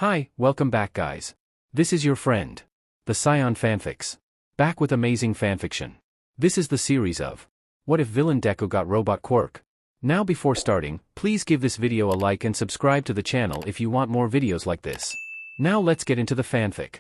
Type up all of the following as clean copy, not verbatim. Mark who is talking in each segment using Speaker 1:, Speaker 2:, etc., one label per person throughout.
Speaker 1: Hi, welcome back guys. This is your friend, the Scion Fanfics. Back with amazing fanfiction. This is the series of What if Villain Deku got Robotic Quirk? Now before starting, please give this video a like and subscribe to the channel if you want more videos like this. Now let's get into the fanfic.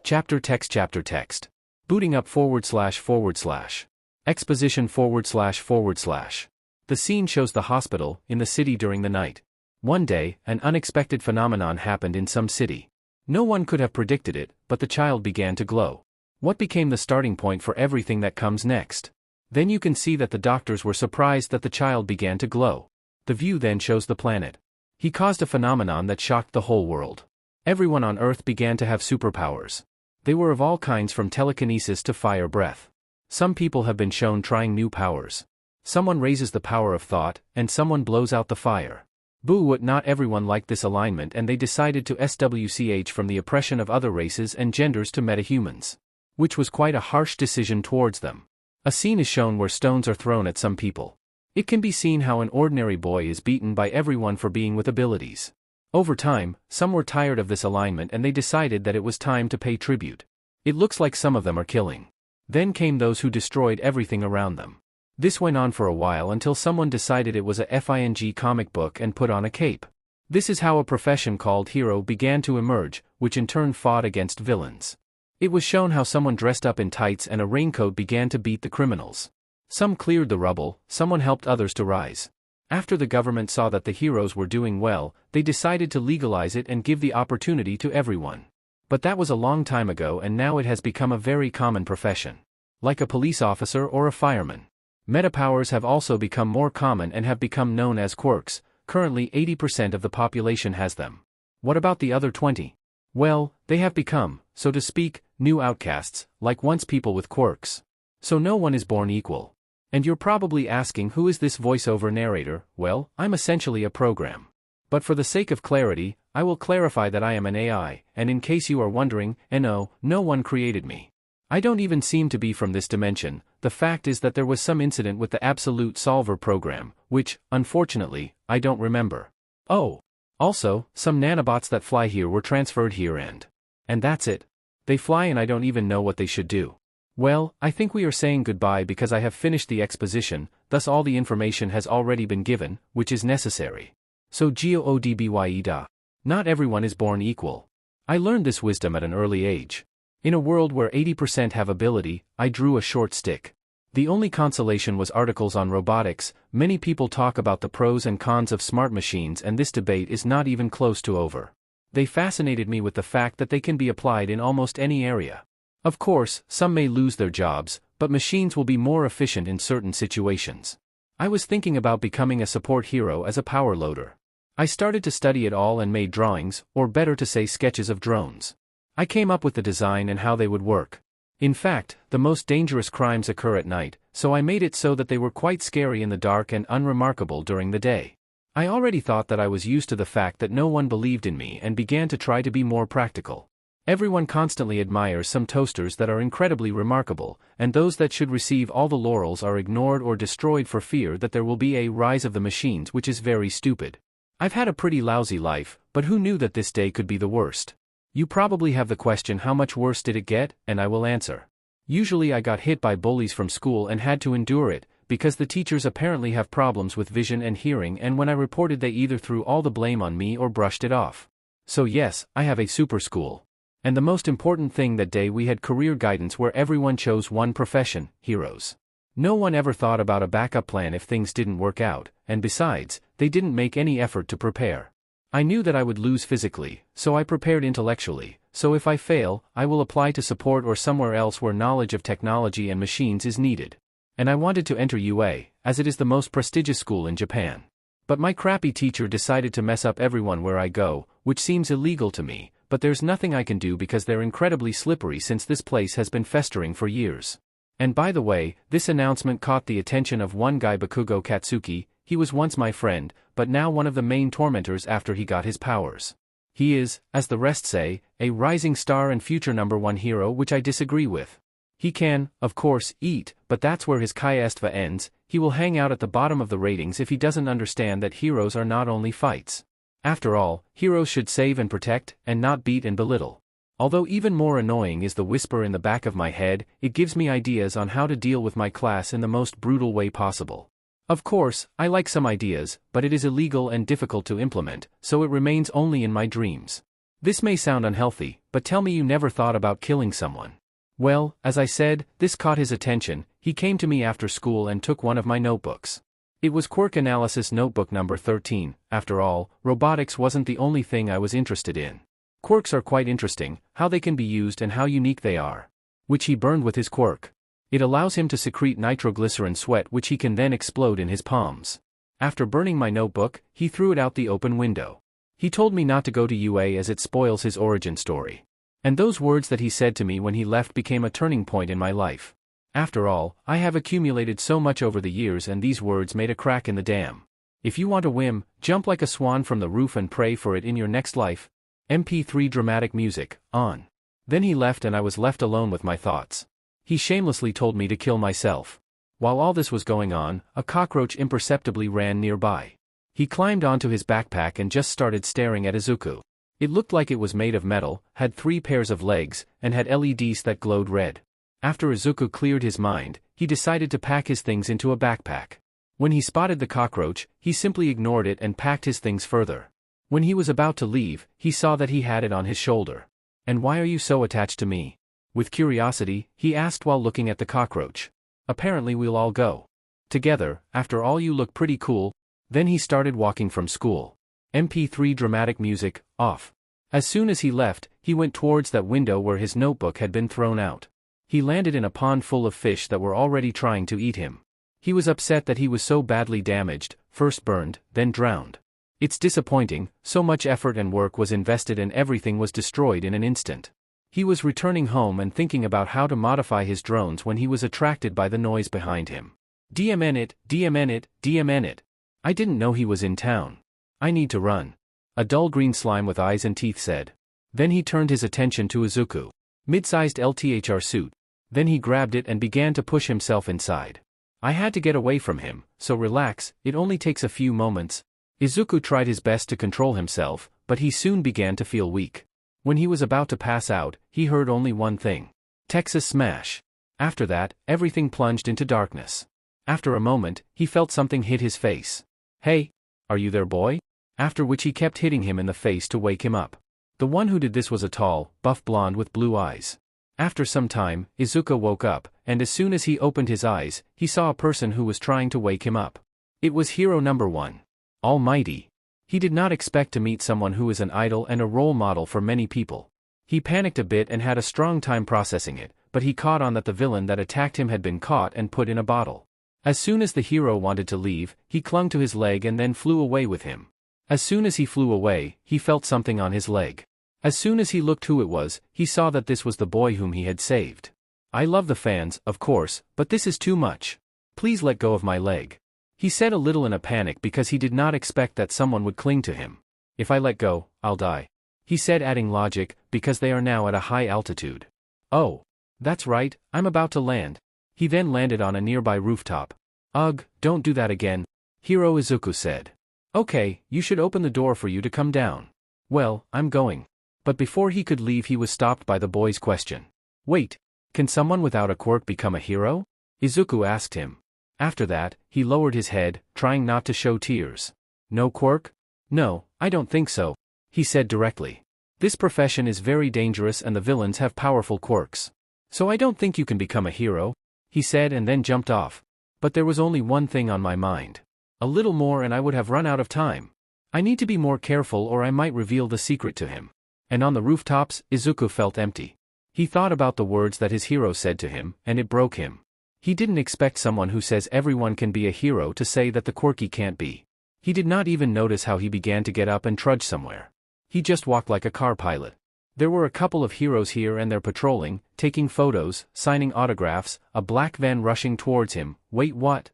Speaker 1: Chapter text. Booting up //. Exposition //. The scene shows the hospital, in the city during the night. One day, an unexpected phenomenon happened in some city. No one could have predicted it, but the child began to glow. What became the starting point for everything that comes next? Then you can see that the doctors were surprised that the child began to glow. The view then shows the planet. He caused a phenomenon that shocked the whole world. Everyone on Earth began to have superpowers. They were of all kinds from telekinesis to fire breath. Some people have been shown trying new powers. Someone raises the power of thought, and someone blows out the fire. Not everyone liked this alignment and they decided to switch from the oppression of other races and genders to metahumans. Which was quite a harsh decision towards them. A scene is shown where stones are thrown at some people. It can be seen how an ordinary boy is beaten by everyone for being with abilities. Over time, some were tired of this alignment and they decided that it was time to pay tribute. It looks like some of them are killing. Then came those who destroyed everything around them. This went on for a while until someone decided it was a FING comic book and put on a cape. This is how a profession called hero began to emerge, which in turn fought against villains. It was shown how someone dressed up in tights and a raincoat began to beat the criminals. Some cleared the rubble, someone helped others to rise. After the government saw that the heroes were doing well, they decided to legalize it and give the opportunity to everyone. But that was a long time ago and now it has become a very common profession. Like a police officer or a fireman. Metapowers have also become more common and have become known as quirks. Currently 80% of the population has them. What about the other 20? Well, they have become, so to speak, new outcasts, like once people with quirks. So no one is born equal. And you're probably asking who is this voiceover narrator? Well, I'm essentially a program. But for the sake of clarity, I will clarify that I am an AI, and in case you are wondering, no one created me. I don't even seem to be from this dimension. The fact is that there was some incident with the Absolute Solver program, which, unfortunately, I don't remember. Oh. Also, some nanobots that fly here were transferred here and that's it. They fly and I don't even know what they should do. Well, I think we are saying goodbye because I have finished the exposition, thus all the information has already been given, which is necessary. So GOODBYE. Not everyone is born equal. I learned this wisdom at an early age. In a world where 80% have ability, I drew a short stick. The only consolation was articles on robotics. Many people talk about the pros and cons of smart machines and this debate is not even close to over. They fascinated me with the fact that they can be applied in almost any area. Of course, some may lose their jobs, but machines will be more efficient in certain situations. I was thinking about becoming a support hero as a power loader. I started to study it all and made drawings, or better to say sketches of drones. I came up with the design and how they would work. In fact, the most dangerous crimes occur at night, so I made it so that they were quite scary in the dark and unremarkable during the day. I already thought that I was used to the fact that no one believed in me and began to try to be more practical. Everyone constantly admires some toasters that are incredibly remarkable, and those that should receive all the laurels are ignored or destroyed for fear that there will be a rise of the machines, which is very stupid. I've had a pretty lousy life, but who knew that this day could be the worst? You probably have the question, how much worse did it get? And I will answer. Usually I got hit by bullies from school and had to endure it, because the teachers apparently have problems with vision and hearing, and when I reported they either threw all the blame on me or brushed it off. So yes, I have a super school. And the most important thing that day, we had career guidance where everyone chose one profession, heroes. No one ever thought about a backup plan if things didn't work out, and besides, they didn't make any effort to prepare. I knew that I would lose physically, so I prepared intellectually, so if I fail, I will apply to support or somewhere else where knowledge of technology and machines is needed. And I wanted to enter UA, as it is the most prestigious school in Japan. But my crappy teacher decided to mess up everyone where I go, which seems illegal to me, but there's nothing I can do because they're incredibly slippery since this place has been festering for years. And by the way, this announcement caught the attention of one guy, Bakugo Katsuki. He was once my friend, but now one of the main tormentors after he got his powers. He is, as the rest say, a rising star and future #1 hero, which I disagree with. He can, of course, eat, but that's where his Kaistva ends. He will hang out at the bottom of the ratings if he doesn't understand that heroes are not only fights. After all, heroes should save and protect, and not beat and belittle. Although even more annoying is the whisper in the back of my head, it gives me ideas on how to deal with my class in the most brutal way possible. Of course, I like some ideas, but it is illegal and difficult to implement, so it remains only in my dreams. This may sound unhealthy, but tell me you never thought about killing someone. Well, as I said, this caught his attention. He came to me after school and took one of my notebooks. It was Quirk Analysis Notebook number 13. After all, robotics wasn't the only thing I was interested in. Quirks are quite interesting, how they can be used and how unique they are. Which he burned with his quirk. It allows him to secrete nitroglycerin sweat which he can then explode in his palms. After burning my notebook, he threw it out the open window. He told me not to go to UA as it spoils his origin story. And those words that he said to me when he left became a turning point in my life. After all, I have accumulated so much over the years and these words made a crack in the dam. If you want a whim, jump like a swan from the roof and pray for it in your next life. MP3 dramatic music, on. Then he left and I was left alone with my thoughts. He shamelessly told me to kill myself. While all this was going on, a cockroach imperceptibly ran nearby. He climbed onto his backpack and just started staring at Izuku. It looked like it was made of metal, had 3 pairs of legs, and had LEDs that glowed red. After Izuku cleared his mind, he decided to pack his things into a backpack. When he spotted the cockroach, he simply ignored it and packed his things further. When he was about to leave, he saw that he had it on his shoulder. "And why are you so attached to me?" With curiosity, he asked while looking at the cockroach. "Apparently we'll all go together, after all you look pretty cool." Then he started walking from school. MP3 dramatic music, off. As soon as he left, he went towards that window where his notebook had been thrown out. He landed in a pond full of fish that were already trying to eat him. He was upset that he was so badly damaged, first burned, then drowned. It's disappointing, so much effort and work was invested and everything was destroyed in an instant. He was returning home and thinking about how to modify his drones when he was attracted by the noise behind him. DMN it, DMN it, DMN it. I didn't know he was in town. I need to run. A dull green slime with eyes and teeth said. Then he turned his attention to Izuku. Mid-sized LTHR suit. Then he grabbed it and began to push himself inside. I had to get away from him, so relax, it only takes a few moments. Izuku tried his best to control himself, but he soon began to feel weak. When he was about to pass out, he heard only one thing. Texas smash. After that, everything plunged into darkness. After a moment, he felt something hit his face. "Hey, are you there, boy?" After which he kept hitting him in the face to wake him up. The one who did this was a tall, buff blonde with blue eyes. After some time, Izuku woke up, and as soon as he opened his eyes, he saw a person who was trying to wake him up. It was hero number 1. Almighty. He did not expect to meet someone who is an idol and a role model for many people. He panicked a bit and had a strong time processing it, but he caught on that the villain that attacked him had been caught and put in a bottle. As soon as the hero wanted to leave, he clung to his leg and then flew away with him. As soon as he flew away, he felt something on his leg. As soon as he looked who it was, he saw that this was the boy whom he had saved. "I love the fans, of course, but this is too much. Please let go of my leg," he said a little in a panic because he did not expect that someone would cling to him. "If I let go, I'll die," he said, adding logic, because they are now at a high altitude. "Oh. That's right, I'm about to land." He then landed on a nearby rooftop. "Ugh, don't do that again," Hero Izuku said. "Okay, you should open the door for you to come down." "Well, I'm going." But before he could leave he was stopped by the boy's question. "Wait, can someone without a quirk become a hero?" Izuku asked him. After that, he lowered his head, trying not to show tears. "No quirk? No, I don't think so," he said directly. "This profession is very dangerous and the villains have powerful quirks. So I don't think you can become a hero," he said and then jumped off. But there was only one thing on my mind. A little more and I would have run out of time. I need to be more careful or I might reveal the secret to him. And on the rooftops, Izuku felt empty. He thought about the words that his hero said to him, and it broke him. He didn't expect someone who says everyone can be a hero to say that the quirky can't be. He did not even notice how he began to get up and trudge somewhere. He just walked like a car pilot. There were a couple of heroes here and there patrolling, taking photos, signing autographs, a black van rushing towards him. Wait, what?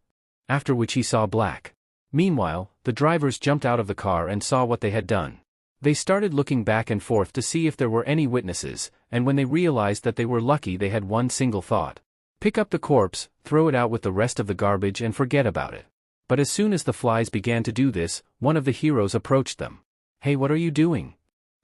Speaker 1: After which he saw black. Meanwhile, the drivers jumped out of the car and saw what they had done. They started looking back and forth to see if there were any witnesses, and when they realized that they were lucky they had one single thought. Pick up the corpse, throw it out with the rest of the garbage and forget about it. But as soon as the flies began to do this, one of the heroes approached them. Hey, what are you doing?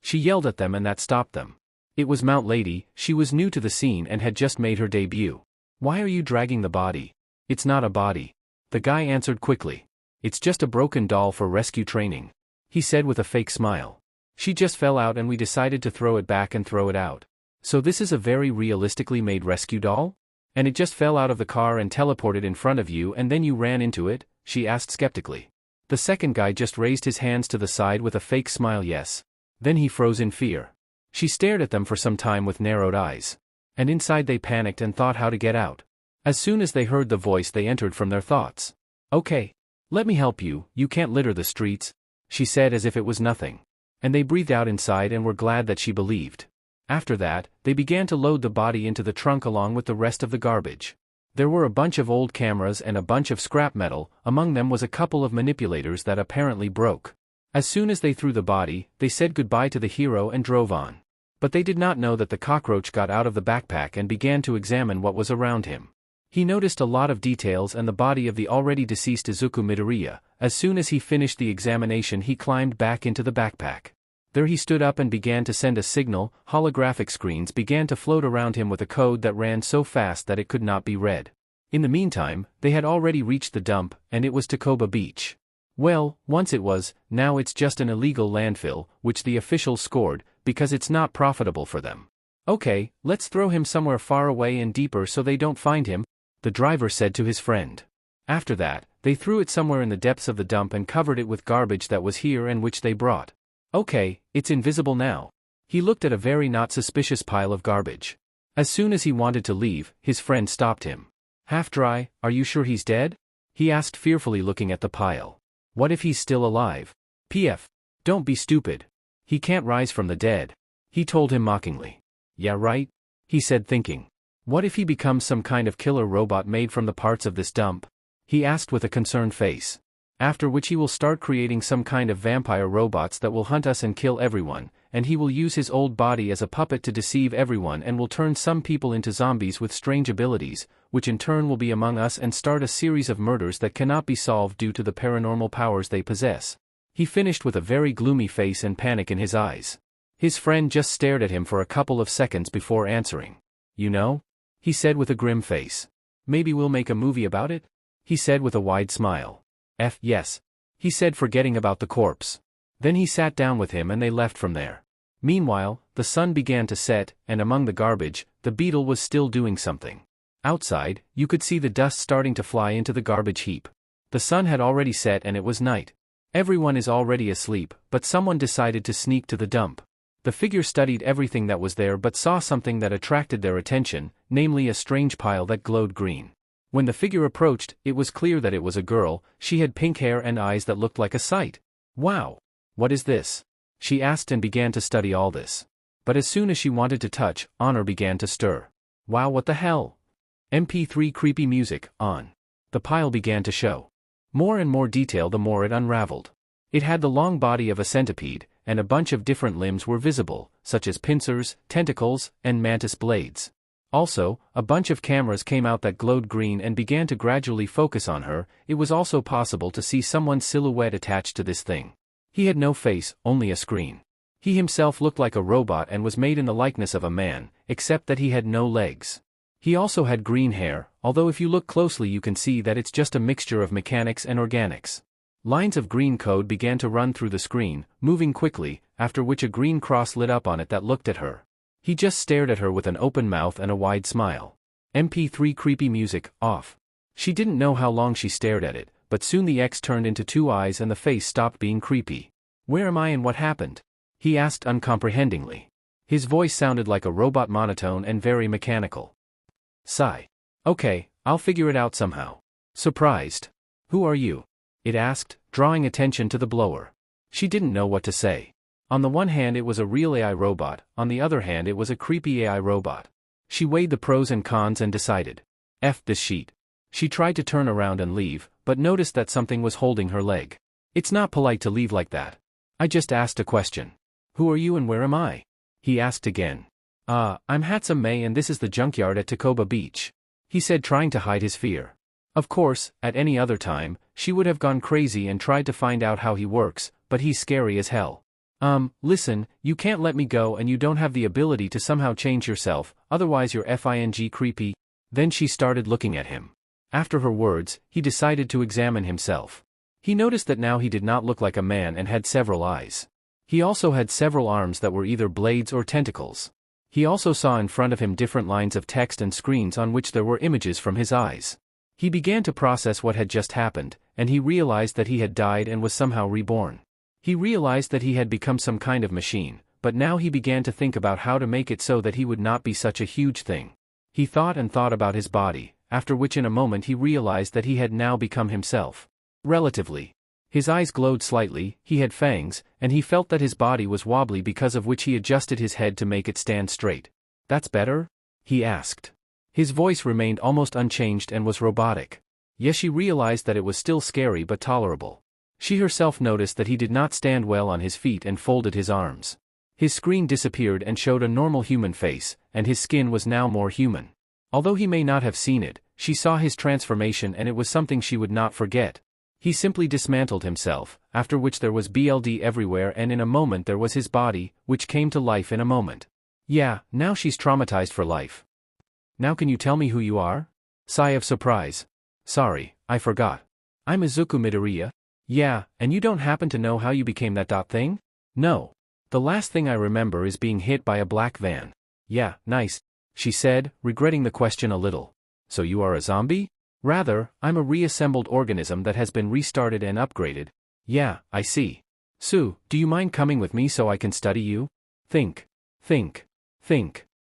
Speaker 1: She yelled at them and that stopped them. It was Mount Lady. She was new to the scene and had just made her debut. Why are you dragging the body? It's not a body. The guy answered quickly. It's just a broken doll for rescue training. He said with a fake smile. She just fell out and we decided to throw it back and throw it out. So this is a very realistically made rescue doll? And it just fell out of the car and teleported in front of you and then you ran into it? She asked skeptically. The second guy just raised his hands to the side with a fake smile. Yes. Then he froze in fear. She stared at them for some time with narrowed eyes. And inside they panicked and thought how to get out. As soon as they heard the voice they entered from their thoughts. Okay. Let me help you, you can't litter the streets, she said as if it was nothing. And they breathed out inside and were glad that she believed. After that, they began to load the body into the trunk along with the rest of the garbage. There were a bunch of old cameras and a bunch of scrap metal, among them was a couple of manipulators that apparently broke. As soon as they threw the body, they said goodbye to the hero and drove on. But they did not know that the cockroach got out of the backpack and began to examine what was around him. He noticed a lot of details and the body of the already deceased Izuku Midoriya. As soon as he finished the examination he climbed back into the backpack. There he stood up and began to send a signal. Holographic screens began to float around him with a code that ran so fast that it could not be read. In the meantime, they had already reached the dump, and it was Takoba Beach. Well, once it was, now it's just an illegal landfill, which the officials scored, because it's not profitable for them. Okay, let's throw him somewhere far away and deeper so they don't find him, the driver said to his friend. After that, they threw it somewhere in the depths of the dump and covered it with garbage that was here and which they brought. Okay, it's invisible now. He looked at a very not suspicious pile of garbage. As soon as he wanted to leave, his friend stopped him. Half dry, are you sure he's dead? He asked fearfully looking at the pile. What if he's still alive? PF. Don't be stupid. He can't rise from the dead. He told him mockingly. Yeah right? He said thinking. What if he becomes some kind of killer robot made from the parts of this dump? He asked with a concerned face. After which he will start creating some kind of vampire robots that will hunt us and kill everyone, and he will use his old body as a puppet to deceive everyone and will turn some people into zombies with strange abilities, which in turn will be among us and start a series of murders that cannot be solved due to the paranormal powers they possess. He finished with a very gloomy face and panic in his eyes. His friend just stared at him for a couple of seconds before answering. You know? He said with a grim face. Maybe we'll make a movie about it? He said with a wide smile. Yes. He said forgetting about the corpse. Then he sat down with him and they left from there. Meanwhile, the sun began to set, and among the garbage, the beetle was still doing something. Outside, you could see the dust starting to fly into the garbage heap. The sun had already set and it was night. Everyone is already asleep, but someone decided to sneak to the dump. The figure studied everything that was there but saw something that attracted their attention, namely a strange pile that glowed green. When the figure approached, it was clear that it was a girl. She had pink hair and eyes that looked like a sight. Wow! What is this? She asked and began to study all this. But as soon as she wanted to touch, honor began to stir. Wow, what the hell? MP3 creepy music, on. The pile began to show. More and more detail the more it unraveled. It had the long body of a centipede, and a bunch of different limbs were visible, such as pincers, tentacles, and mantis blades. Also, a bunch of cameras came out that glowed green and began to gradually focus on her. It was also possible to see someone's silhouette attached to this thing. He had no face, only a screen. He himself looked like a robot and was made in the likeness of a man, except that he had no legs. He also had green hair, although if you look closely you can see that it's just a mixture of mechanics and organics. Lines of green code began to run through the screen, moving quickly, after which a green cross lit up on it that looked at her. He just stared at her with an open mouth and a wide smile. MP3 creepy music, off. She didn't know how long she stared at it, but soon the X turned into two eyes and the face stopped being creepy. Where am I and what happened? He asked uncomprehendingly. His voice sounded like a robot monotone and very mechanical. Sigh. Okay, I'll figure it out somehow. Surprised. Who are you? It asked, drawing attention to the blower. She didn't know what to say. On the one hand it was a real AI robot, on the other hand it was a creepy AI robot. She weighed the pros and cons and decided. F this sheet. She tried to turn around and leave, but noticed that something was holding her leg. It's not polite to leave like that. I just asked a question. Who are you and where am I? He asked again. I'm Hatsum May and this is the junkyard at Takoba Beach. He said trying to hide his fear. Of course, at any other time, she would have gone crazy and tried to find out how he works, but he's scary as hell. Listen, you can't let me go and you don't have the ability to somehow change yourself, otherwise you're f***ing creepy. Then she started looking at him. After her words, he decided to examine himself. He noticed that now he did not look like a man and had several eyes. He also had several arms that were either blades or tentacles. He also saw in front of him different lines of text and screens on which there were images from his eyes. He began to process what had just happened, and he realized that he had died and was somehow reborn. He realized that he had become some kind of machine, but now he began to think about how to make it so that he would not be such a huge thing. He thought and thought about his body, after which in a moment he realized that he had now become himself. Relatively. His eyes glowed slightly, he had fangs, and he felt that his body was wobbly because of which he adjusted his head to make it stand straight. "That's better?" he asked. His voice remained almost unchanged and was robotic. Yes, she realized that it was still scary but tolerable. She herself noticed that he did not stand well on his feet and folded his arms. His screen disappeared and showed a normal human face, and his skin was now more human. Although he may not have seen it, she saw his transformation and it was something she would not forget. He simply dismantled himself, after which there was blood everywhere and in a moment there was his body, which came to life in a moment. Yeah, now she's traumatized for life. "Now can you tell me who you are?" Sigh of surprise. "Sorry, I forgot. I'm Izuku Midoriya." "Yeah, and you don't happen to know how you became that thing?" "No. The last thing I remember is being hit by a black van." "Yeah, nice," she said, regretting the question a little. "So you are a zombie?" "Rather, I'm a reassembled organism that has been restarted and upgraded." "Yeah, I see. Sue, do you mind coming with me so I can study you?" Think.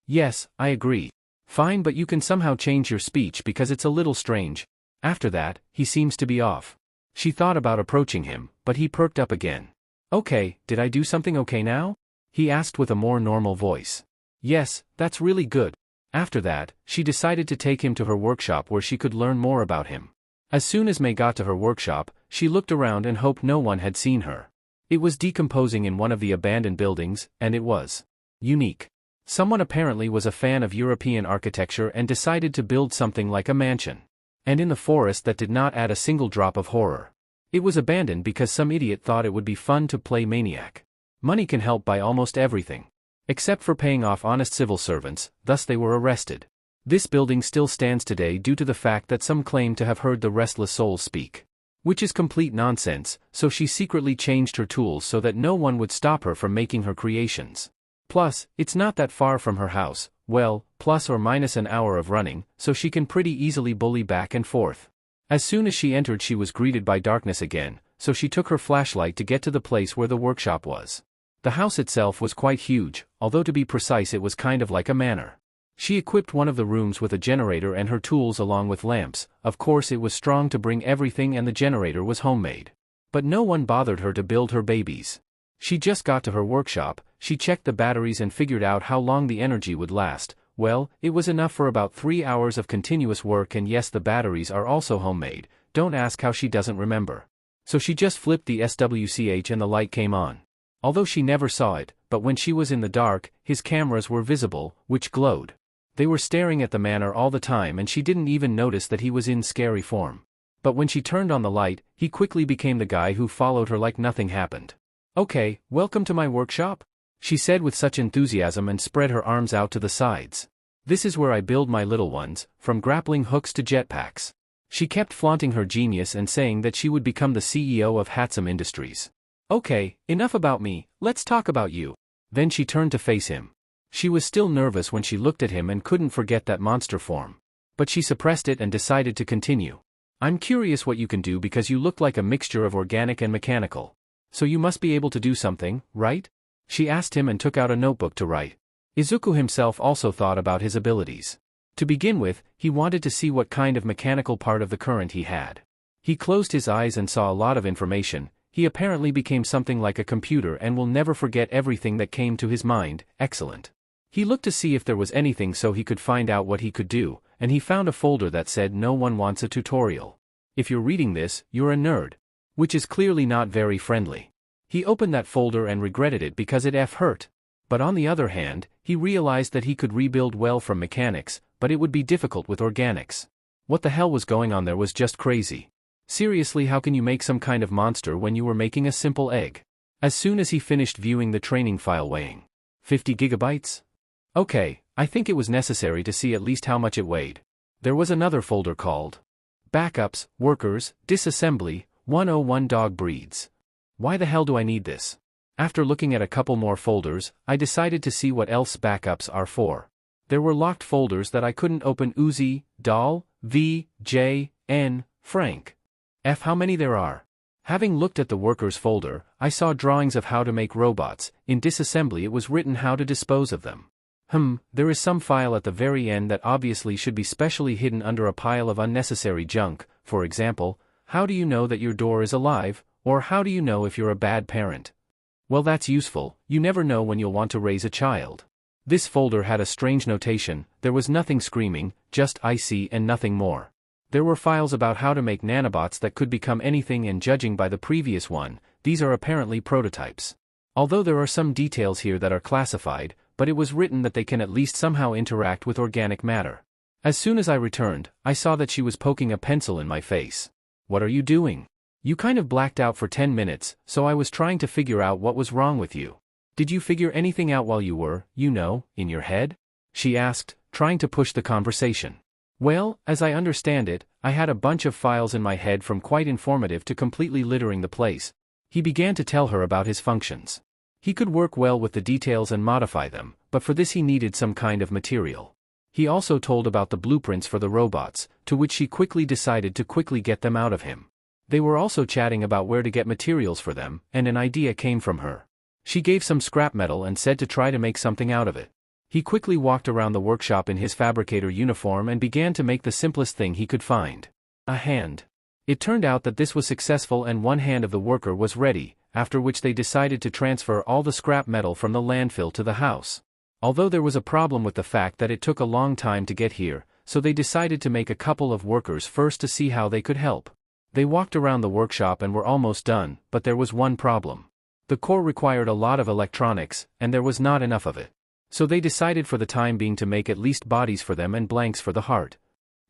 Speaker 1: "Yes, I agree." "Fine, but you can somehow change your speech because it's a little strange. After that, he seems to be off." She thought about approaching him, but he perked up again. "Okay, did I do something okay now?" he asked with a more normal voice. "Yes, that's really good." After that, she decided to take him to her workshop where she could learn more about him. As soon as May got to her workshop, she looked around and hoped no one had seen her. It was decomposing in one of the abandoned buildings, and it was unique. Someone apparently was a fan of European architecture and decided to build something like a mansion. And in the forest that did not add a single drop of horror. It was abandoned because some idiot thought it would be fun to play maniac. Money can help buy almost everything. Except for paying off honest civil servants, thus they were arrested. This building still stands today due to the fact that some claim to have heard the restless souls speak. Which is complete nonsense, so she secretly changed her tools so that no one would stop her from making her creations. Plus, it's not that far from her house, well, plus or minus an hour of running, so she can pretty easily bully back and forth. As soon as she entered she was greeted by darkness again, so she took her flashlight to get to the place where the workshop was. The house itself was quite huge, although to be precise it was kind of like a manor. She equipped one of the rooms with a generator and her tools along with lamps. Of course it was strong to bring everything and the generator was homemade. But no one bothered her to build her babies. She just got to her workshop, she checked the batteries and figured out how long the energy would last. Well, it was enough for about 3 hours of continuous work, and yes, the batteries are also homemade. Don't ask how she doesn't remember. So she just flipped the switch and the light came on. Although she never saw it, but when she was in the dark, his cameras were visible, which glowed. They were staring at the manor all the time and she didn't even notice that he was in scary form. But when she turned on the light, he quickly became the guy who followed her like nothing happened. "Okay, welcome to my workshop," she said with such enthusiasm and spread her arms out to the sides. "This is where I build my little ones, from grappling hooks to jetpacks." She kept flaunting her genius and saying that she would become the CEO of Hatsum Industries. "Okay, enough about me, let's talk about you." Then she turned to face him. She was still nervous when she looked at him and couldn't forget that monster form. But she suppressed it and decided to continue. "I'm curious what you can do because you look like a mixture of organic and mechanical. So you must be able to do something, right?" She asked him and took out a notebook to write. Izuku himself also thought about his abilities. To begin with, he wanted to see what kind of mechanical part of the current he had. He closed his eyes and saw a lot of information. He apparently became something like a computer and will never forget everything that came to his mind. Excellent. He looked to see if there was anything so he could find out what he could do, and he found a folder that said "No one wants a tutorial. If you're reading this, you're a nerd." Which is clearly not very friendly. He opened that folder and regretted it because it hurt. But on the other hand, he realized that he could rebuild well from mechanics, but it would be difficult with organics. What the hell was going on there was just crazy. Seriously, how can you make some kind of monster when you were making a simple egg? As soon as he finished viewing the training file weighing 50 gigabytes? Okay, I think it was necessary to see at least how much it weighed. There was another folder called Backups, Workers, Disassembly, 101 Dog Breeds. Why the hell do I need this? After looking at a couple more folders, I decided to see what else backups are for. There were locked folders that I couldn't open. Uzi, Doll, V, J, N, Frank. F. How many there are? Having looked at the workers folder, I saw drawings of how to make robots. In disassembly it was written how to dispose of them. There is some file at the very end that obviously should be specially hidden under a pile of unnecessary junk. For example, how do you know that your door is alive, or how do you know if you're a bad parent? Well, that's useful. You never know when you'll want to raise a child. This folder had a strange notation. There was nothing screaming, just IC and nothing more. There were files about how to make nanobots that could become anything, and judging by the previous one, these are apparently prototypes. Although there are some details here that are classified, but it was written that they can at least somehow interact with organic matter. As soon as I returned, I saw that she was poking a pencil in my face. What are you doing? You kind of blacked out for 10 minutes, so I was trying to figure out what was wrong with you. Did you figure anything out while you were, in your head? She asked, trying to push the conversation. Well, as I understand it, I had a bunch of files in my head from quite informative to completely littering the place. He began to tell her about his functions. He could work well with the details and modify them, but for this he needed some kind of material. He also told about the blueprints for the robots, to which she quickly decided to quickly get them out of him. They were also chatting about where to get materials for them, and an idea came from her. She gave some scrap metal and said to try to make something out of it. He quickly walked around the workshop in his fabricator uniform and began to make the simplest thing he could find. A hand. It turned out that this was successful and one hand of the worker was ready, after which they decided to transfer all the scrap metal from the landfill to the house. Although there was a problem with the fact that it took a long time to get here, so they decided to make a couple of workers first to see how they could help. They walked around the workshop and were almost done, but there was one problem. The core required a lot of electronics, and there was not enough of it. So they decided for the time being to make at least bodies for them and blanks for the heart.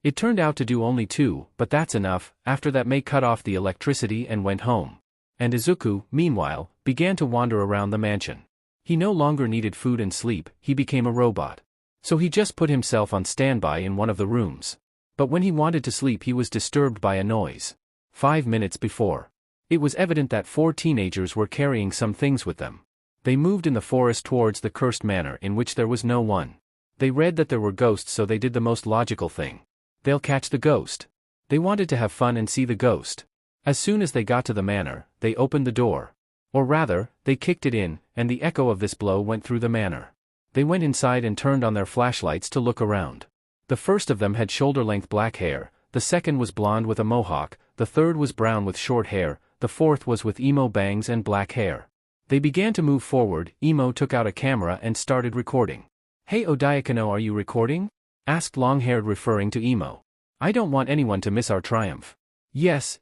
Speaker 1: It turned out to do only 2, but that's enough. After that May cut off the electricity and went home. And Izuku, meanwhile, began to wander around the mansion. He no longer needed food and sleep, he became a robot. So he just put himself on standby in one of the rooms. But when he wanted to sleep he was disturbed by a noise. 5 minutes before. It was evident that 4 teenagers were carrying some things with them. They moved in the forest towards the cursed manor in which there was no one. They read that there were ghosts, so they did the most logical thing. They'll catch the ghost. They wanted to have fun and see the ghost. As soon as they got to the manor, they opened the door. Or rather, they kicked it in, and the echo of this blow went through the manor. They went inside and turned on their flashlights to look around. The first of them had shoulder-length black hair, the second was blonde with a mohawk, the third was brown with short hair, the fourth was with emo bangs and black hair. They began to move forward. Emo took out a camera and started recording. "Hey Odiakano, are you recording?" asked Longhaired, referring to Emo. "I don't want anyone to miss our triumph." Yes,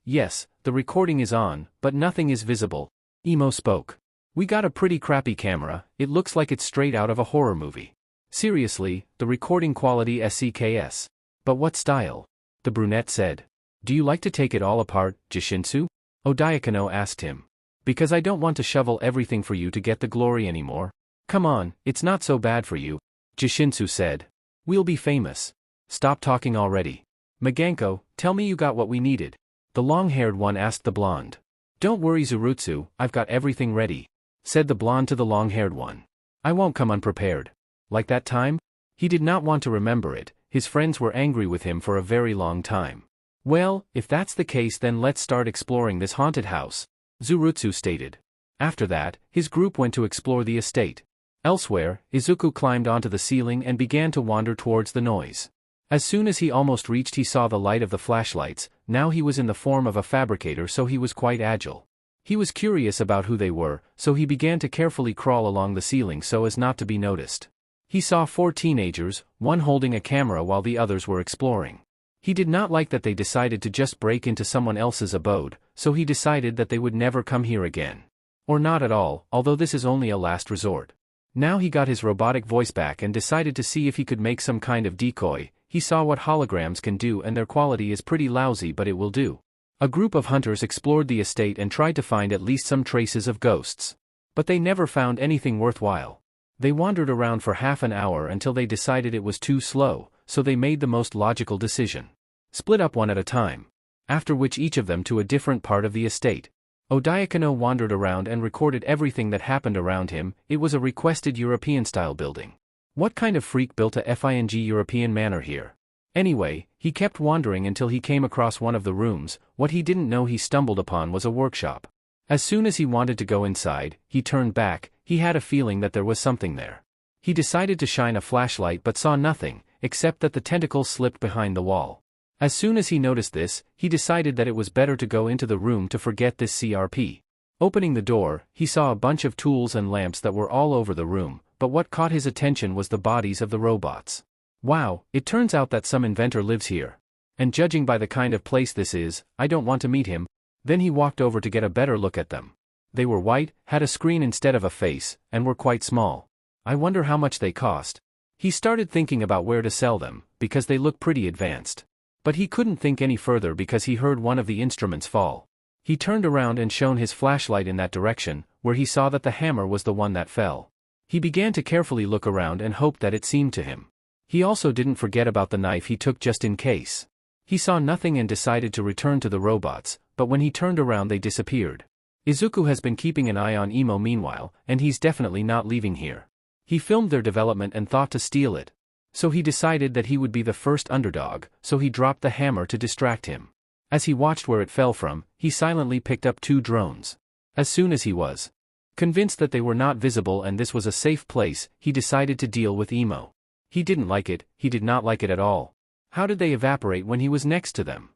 Speaker 1: the recording is on, but nothing is visible." Emo spoke. "We got a pretty crappy camera, it looks like it's straight out of a horror movie. Seriously, the recording quality SCKS. But what style?" the brunette said. "Do you like to take it all apart, Jishinsu?" Odiakano asked him. "Because I don't want to shovel everything for you to get the glory anymore. Come on, it's not so bad for you," Jishinsu said. "We'll be famous. Stop talking already. Maganko, tell me you got what we needed." The long-haired one asked the blonde. "Don't worry Zurutsu, I've got everything ready," said the blonde to the long-haired one. "I won't come unprepared. Like that time?" He did not want to remember it. His friends were angry with him for a very long time. "Well, if that's the case then let's start exploring this haunted house," Zurutsu stated. After that, his group went to explore the estate. Elsewhere, Izuku climbed onto the ceiling and began to wander towards the noise. As soon as he almost reached he saw the light of the flashlights. Now he was in the form of a fabricator, so he was quite agile. He was curious about who they were, so he began to carefully crawl along the ceiling so as not to be noticed. He saw 4 teenagers, one holding a camera while the others were exploring. He did not like that they decided to just break into someone else's abode, so he decided that they would never come here again. Or not at all, although this is only a last resort. Now he got his robotic voice back and decided to see if he could make some kind of decoy. He saw what holograms can do and their quality is pretty lousy, but it will do. A group of hunters explored the estate and tried to find at least some traces of ghosts. But they never found anything worthwhile. They wandered around for half an hour until they decided it was too slow, so they made the most logical decision. Split up one at a time. After which each of them to a different part of the estate. Odiakono wandered around and recorded everything that happened around him. It was a requested European-style building. What kind of freak built a FING European manor here? Anyway, he kept wandering until he came across one of the rooms. What he didn't know he stumbled upon was a workshop. As soon as he wanted to go inside, he turned back. He had a feeling that there was something there. He decided to shine a flashlight but saw nothing, except that the tentacles slipped behind the wall. As soon as he noticed this, he decided that it was better to go into the room to forget this CRP. Opening the door, he saw a bunch of tools and lamps that were all over the room, but what caught his attention was the bodies of the robots. Wow, it turns out that some inventor lives here. And judging by the kind of place this is, I don't want to meet him. Then he walked over to get a better look at them. They were white, had a screen instead of a face, and were quite small. I wonder how much they cost. He started thinking about where to sell them, because they look pretty advanced. But he couldn't think any further because he heard one of the instruments fall. He turned around and shone his flashlight in that direction, where he saw that the hammer was the one that fell. He began to carefully look around and hoped that it seemed to him. He also didn't forget about the knife he took just in case. He saw nothing and decided to return to the robots, but when he turned around they disappeared. Izuku has been keeping an eye on Emo meanwhile, and he's definitely not leaving here. He filmed their development and thought to steal it. So he decided that he would be the first underdog, so he dropped the hammer to distract him. As he watched where it fell from, he silently picked up 2 drones. As soon as he was convinced that they were not visible and this was a safe place, he decided to deal with Emo. He didn't like it, he did not like it at all. How did they evaporate when he was next to them?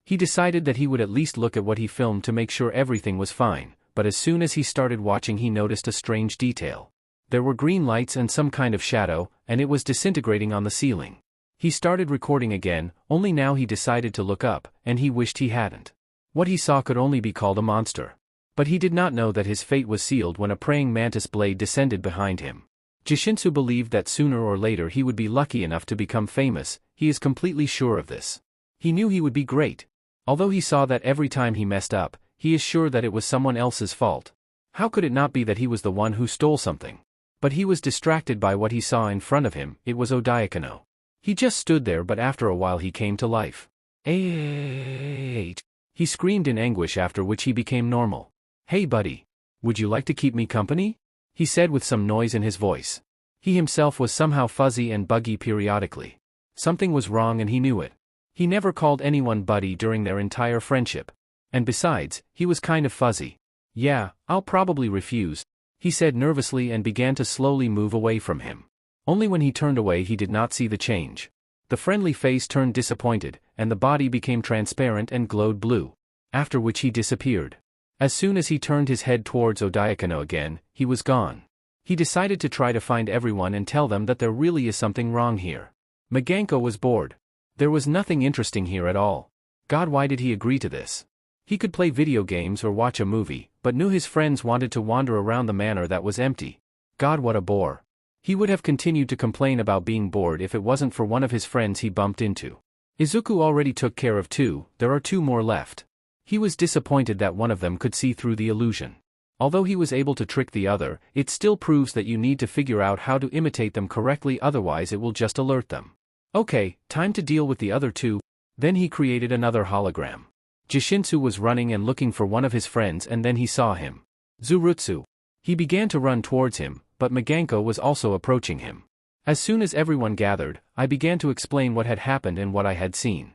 Speaker 1: He decided that he would at least look at what he filmed to make sure everything was fine, but as soon as he started watching he noticed a strange detail. There were green lights and some kind of shadow, and it was disintegrating on the ceiling. He started recording again, only now he decided to look up, and he wished he hadn't. What he saw could only be called a monster. But he did not know that his fate was sealed when a praying mantis blade descended behind him. Jishinsu believed that sooner or later he would be lucky enough to become famous. He is completely sure of this. He knew he would be great. Although he saw that every time he messed up, he is sure that it was someone else's fault. How could it not be that he was the one who stole something? But he was distracted by what he saw in front of him. It was Odiakono. He just stood there, but after a while he came to life. He screamed in anguish, after which he became normal. Hey buddy. Would you like to keep me company? He said with some noise in his voice. He himself was somehow fuzzy and buggy periodically. Something was wrong and he knew it. He never called anyone buddy during their entire friendship. And besides, he was kind of fuzzy. Yeah, I'll probably refuse, he said nervously and began to slowly move away from him. Only when he turned away he did not see the change. The friendly face turned disappointed, and the body became transparent and glowed blue. After which he disappeared. As soon as he turned his head towards Odiakono again, he was gone. He decided to try to find everyone and tell them that there really is something wrong here. Maganko was bored. There was nothing interesting here at all. God, why did he agree to this? He could play video games or watch a movie, but knew his friends wanted to wander around the manor that was empty. God, what a bore. He would have continued to complain about being bored if it wasn't for one of his friends he bumped into. Izuku already took care of 2, there are 2 more left. He was disappointed that one of them could see through the illusion. Although he was able to trick the other, it still proves that you need to figure out how to imitate them correctly, otherwise it will just alert them. Okay, time to deal with the other 2. Then he created another hologram. Jishinsu was running and looking for one of his friends, and then he saw him. Zurutsu. He began to run towards him, but Maganko was also approaching him. As soon as everyone gathered, I began to explain what had happened and what I had seen.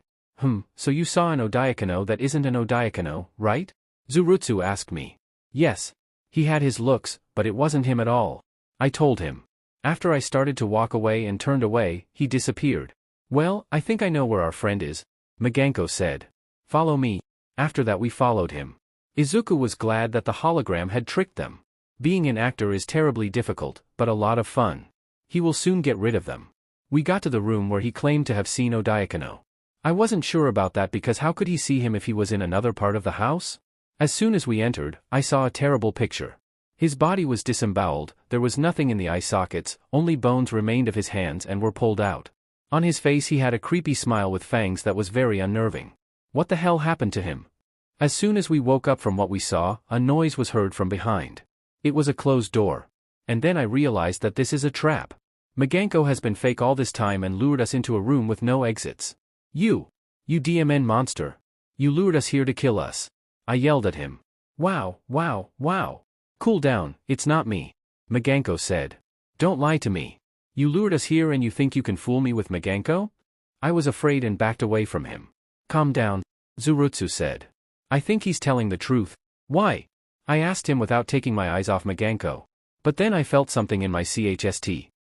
Speaker 1: So you saw an Odiakono that isn't an Odiakono, right? Zurutsu asked me. Yes. He had his looks, but it wasn't him at all. I told him. After I started to walk away and turned away, he disappeared. Well, I think I know where our friend is, Maganko said. Follow me. After that we followed him. Izuku was glad that the hologram had tricked them. Being an actor is terribly difficult, but a lot of fun. He will soon get rid of them. We got to the room where he claimed to have seen Odiakono. I wasn't sure about that because how could he see him if he was in another part of the house? As soon as we entered, I saw a terrible picture. His body was disemboweled, there was nothing in the eye sockets, only bones remained of his hands and were pulled out. On his face he had a creepy smile with fangs that was very unnerving. What the hell happened to him? As soon as we woke up from what we saw, a noise was heard from behind. It was a closed door. And then I realized that this is a trap. Magenko has been fake all this time and lured us into a room with no exits. You DMN monster. You lured us here to kill us. I yelled at him. Wow. Cool down, it's not me. Magenko said. Don't lie to me. You lured us here and you think you can fool me with Magenko? I was afraid and backed away from him. Calm down, Zurutsu said. I think he's telling the truth. Why? I asked him without taking my eyes off Magenko. But then I felt something in my chest.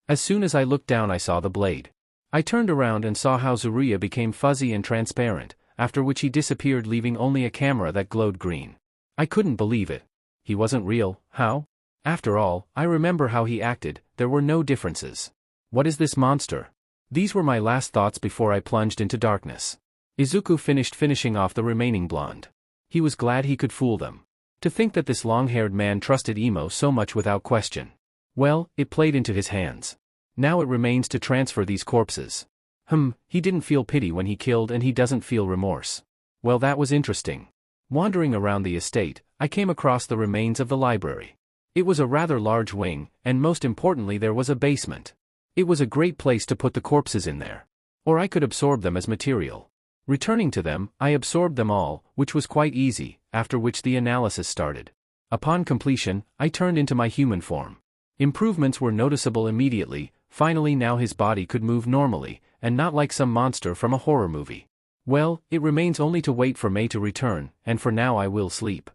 Speaker 1: As soon as I looked down I saw the blade. I turned around and saw how Zuruya became fuzzy and transparent, after which he disappeared leaving only a camera that glowed green. I couldn't believe it. He wasn't real, how? After all, I remember how he acted, there were no differences. What is this monster? These were my last thoughts before I plunged into darkness. Izuku finished finishing off the remaining blonde. He was glad he could fool them. To think that this long-haired man trusted Imo so much without question. Well, it played into his hands. Now it remains to transfer these corpses. He didn't feel pity when he killed and he doesn't feel remorse. Well, that was interesting. Wandering around the estate, I came across the remains of the library. It was a rather large wing, and most importantly there was a basement. It was a great place to put the corpses in there. Or I could absorb them as material. Returning to them, I absorbed them all, which was quite easy, after which the analysis started. Upon completion, I turned into my human form. Improvements were noticeable immediately. Finally now his body could move normally, and not like some monster from a horror movie. Well, it remains only to wait for Mei to return, and for now I will sleep.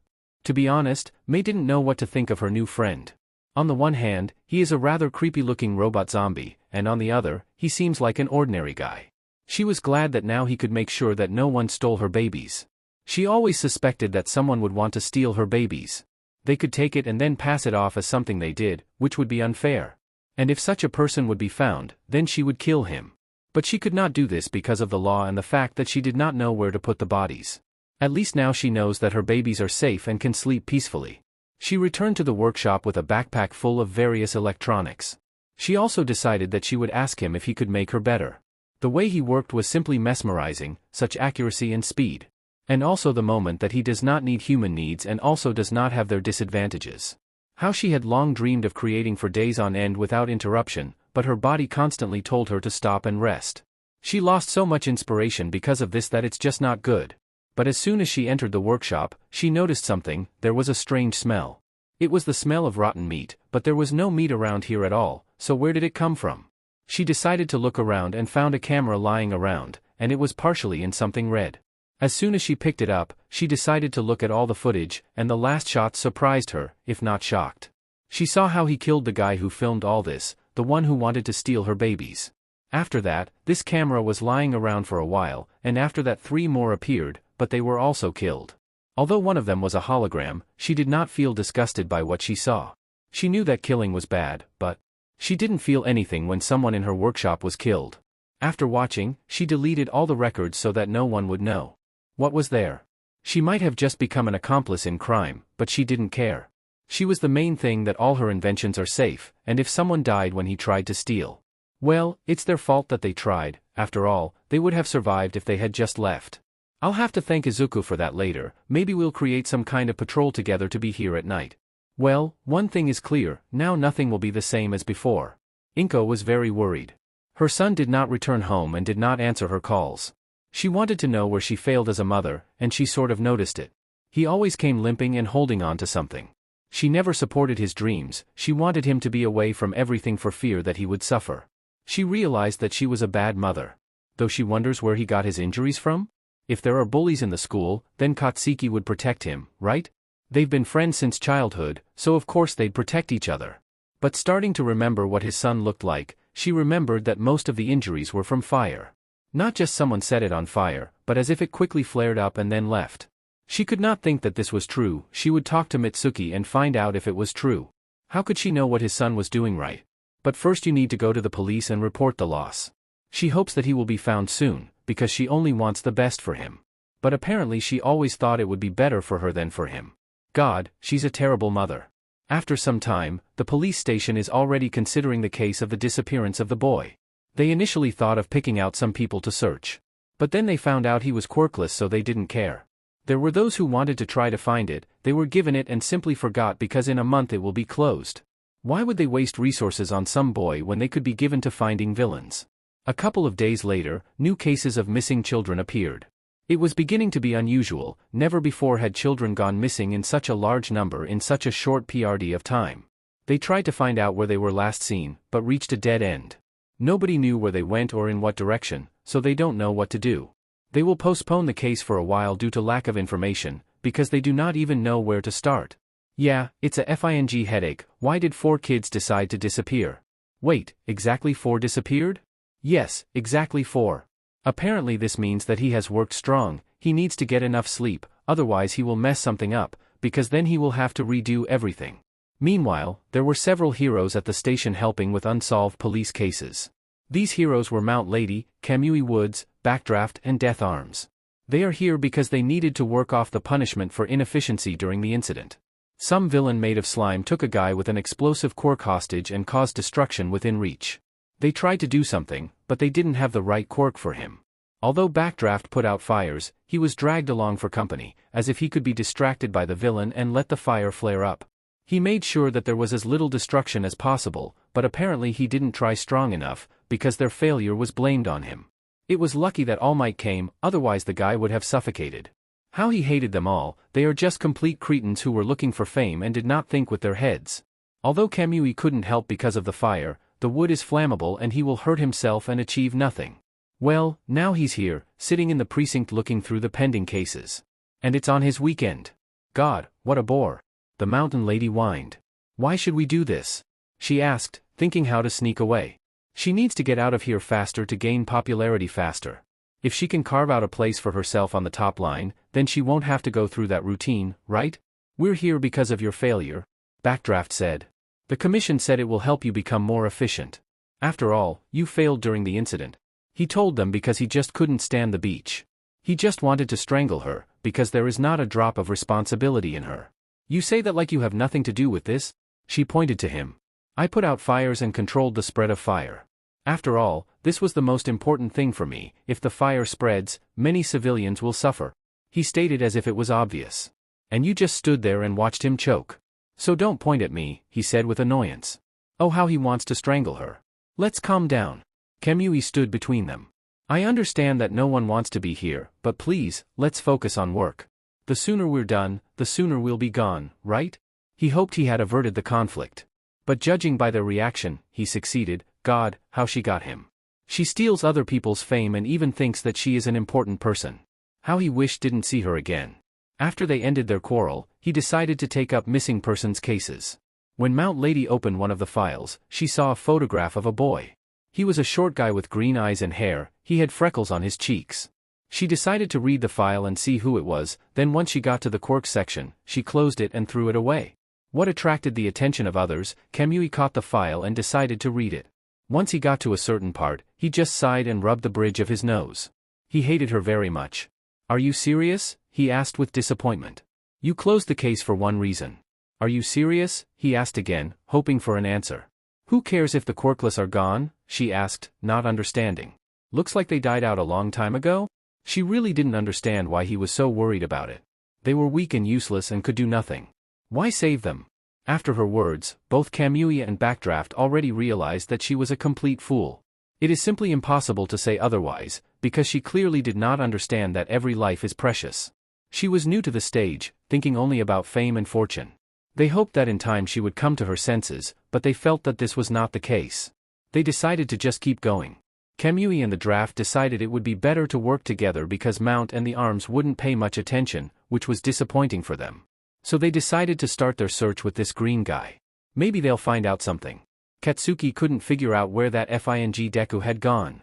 Speaker 1: To be honest, Mei didn't know what to think of her new friend. On the one hand, he is a rather creepy-looking robot zombie, and on the other, he seems like an ordinary guy. She was glad that now he could make sure that no one stole her babies. She always suspected that someone would want to steal her babies. They could take it and then pass it off as something they did, which would be unfair. And if such a person would be found, then she would kill him. But she could not do this because of the law and the fact that she did not know where to put the bodies. At least now she knows that her babies are safe and can sleep peacefully. She returned to the workshop with a backpack full of various electronics. She also decided that she would ask him if he could make her better. The way he worked was simply mesmerizing, such accuracy and speed. And also the moment that he does not need human needs and also does not have their disadvantages. How she had long dreamed of creating for days on end without interruption, but her body constantly told her to stop and rest. She lost so much inspiration because of this that it's just not good. But as soon as she entered the workshop, she noticed something. There was a strange smell. It was the smell of rotten meat, but there was no meat around here at all, so where did it come from? She decided to look around and found a camera lying around, and it was partially in something red. As soon as she picked it up, she decided to look at all the footage, and the last shot surprised her, if not shocked. She saw how he killed the guy who filmed all this, the one who wanted to steal her babies. After that, this camera was lying around for a while, and after that 3 more appeared, but they were also killed. Although one of them was a hologram, she did not feel disgusted by what she saw. She knew that killing was bad, but she didn't feel anything when someone in her workshop was killed. After watching, she deleted all the records so that no one would know. What was there? She might have just become an accomplice in crime, but she didn't care. She was the main thing that all her inventions are safe, and if someone died when he tried to steal, well, it's their fault that they tried. After all, they would have survived if they had just left. I'll have to thank Izuku for that later. Maybe we'll create some kind of patrol together to be here at night. Well, one thing is clear, now nothing will be the same as before. Inko was very worried. Her son did not return home and did not answer her calls. She wanted to know where she failed as a mother, and she sort of noticed it. He always came limping and holding on to something. She never supported his dreams. She wanted him to be away from everything for fear that he would suffer. She realized that she was a bad mother. Though she wonders where he got his injuries from? If there are bullies in the school, then Katsuki would protect him, right? They've been friends since childhood, so of course they'd protect each other. But starting to remember what his son looked like, she remembered that most of the injuries were from fire. Not just someone set it on fire, but as if it quickly flared up and then left. She could not think that this was true. She would talk to Mitsuki and find out if it was true. How could she know what his son was doing right? But first you need to go to the police and report the loss. She hopes that he will be found soon, because she only wants the best for him. But apparently she always thought it would be better for her than for him. God, she's a terrible mother. After some time, the police station is already considering the case of the disappearance of the boy. They initially thought of picking out some people to search. But then they found out he was quirkless, so they didn't care. There were those who wanted to try to find it, they were given it and simply forgot because in a month it will be closed. Why would they waste resources on some boy when they could be given to finding villains? A couple of days later, new cases of missing children appeared. It was beginning to be unusual, never before had children gone missing in such a large number in such a short period of time. They tried to find out where they were last seen, but reached a dead end. Nobody knew where they went or in what direction, so they don't know what to do. They will postpone the case for a while due to lack of information, because they do not even know where to start. Yeah, it's a FING headache. Why did 4 kids decide to disappear? Wait, exactly 4 disappeared? Yes, exactly 4. Apparently this means that he has worked strong, he needs to get enough sleep, otherwise he will mess something up, because then he will have to redo everything. Meanwhile, there were several heroes at the station helping with unsolved police cases. These heroes were Mount Lady, Kamui Woods, Backdraft and Death Arms. They are here because they needed to work off the punishment for inefficiency during the incident. Some villain made of slime took a guy with an explosive quirk hostage and caused destruction within reach. They tried to do something, but they didn't have the right quirk for him. Although Backdraft put out fires, he was dragged along for company, as if he could be distracted by the villain and let the fire flare up. He made sure that there was as little destruction as possible, but apparently he didn't try strong enough, because their failure was blamed on him. It was lucky that All Might came, otherwise the guy would have suffocated. How he hated them all, they are just complete cretins who were looking for fame and did not think with their heads. Although Kamui couldn't help because of the fire, the wood is flammable and he will hurt himself and achieve nothing. Well, now he's here, sitting in the precinct looking through the pending cases. And it's on his weekend. God, what a bore. The mountain lady whined. Why should we do this? She asked, thinking how to sneak away. She needs to get out of here faster to gain popularity faster. If she can carve out a place for herself on the top line, then she won't have to go through that routine, right? We're here because of your failure, Backdraft said. The commission said it will help you become more efficient. After all, you failed during the incident. He told them because he just couldn't stand the beach. He just wanted to strangle her, because there is not a drop of responsibility in her. You say that like you have nothing to do with this? She pointed to him. I put out fires and controlled the spread of fire. After all, this was the most important thing for me. If the fire spreads, many civilians will suffer. He stated as if it was obvious. And you just stood there and watched him choke. So don't point at me, he said with annoyance. Oh, how he wants to strangle her. Let's calm down. Kamui stood between them. I understand that no one wants to be here, but please, let's focus on work. The sooner we're done, the sooner we'll be gone, right? He hoped he had averted the conflict. But judging by their reaction, he succeeded. God, how she got him. She steals other people's fame and even thinks that she is an important person. How he wished didn't see her again. After they ended their quarrel, he decided to take up missing persons cases. When Mount Lady opened one of the files, she saw a photograph of a boy. He was a short guy with green eyes and hair, he had freckles on his cheeks. She decided to read the file and see who it was, then once she got to the quirk section, she closed it and threw it away. What attracted the attention of others, Kamui caught the file and decided to read it. Once he got to a certain part, he just sighed and rubbed the bridge of his nose. He hated her very much. Are you serious? He asked with disappointment. You closed the case for one reason. Are you serious? He asked again, hoping for an answer. Who cares if the quirkless are gone? She asked, not understanding. Looks like they died out a long time ago? She really didn't understand why he was so worried about it. They were weak and useless and could do nothing. Why save them? After her words, both Kamui and Backdraft already realized that she was a complete fool. It is simply impossible to say otherwise, because she clearly did not understand that every life is precious. She was new to the stage, thinking only about fame and fortune. They hoped that in time she would come to her senses, but they felt that this was not the case. They decided to just keep going. Kamui and the draft decided it would be better to work together because Mount and the Arms wouldn't pay much attention, which was disappointing for them. So they decided to start their search with this green guy. Maybe they'll find out something. Katsuki couldn't figure out where that FING Deku had gone.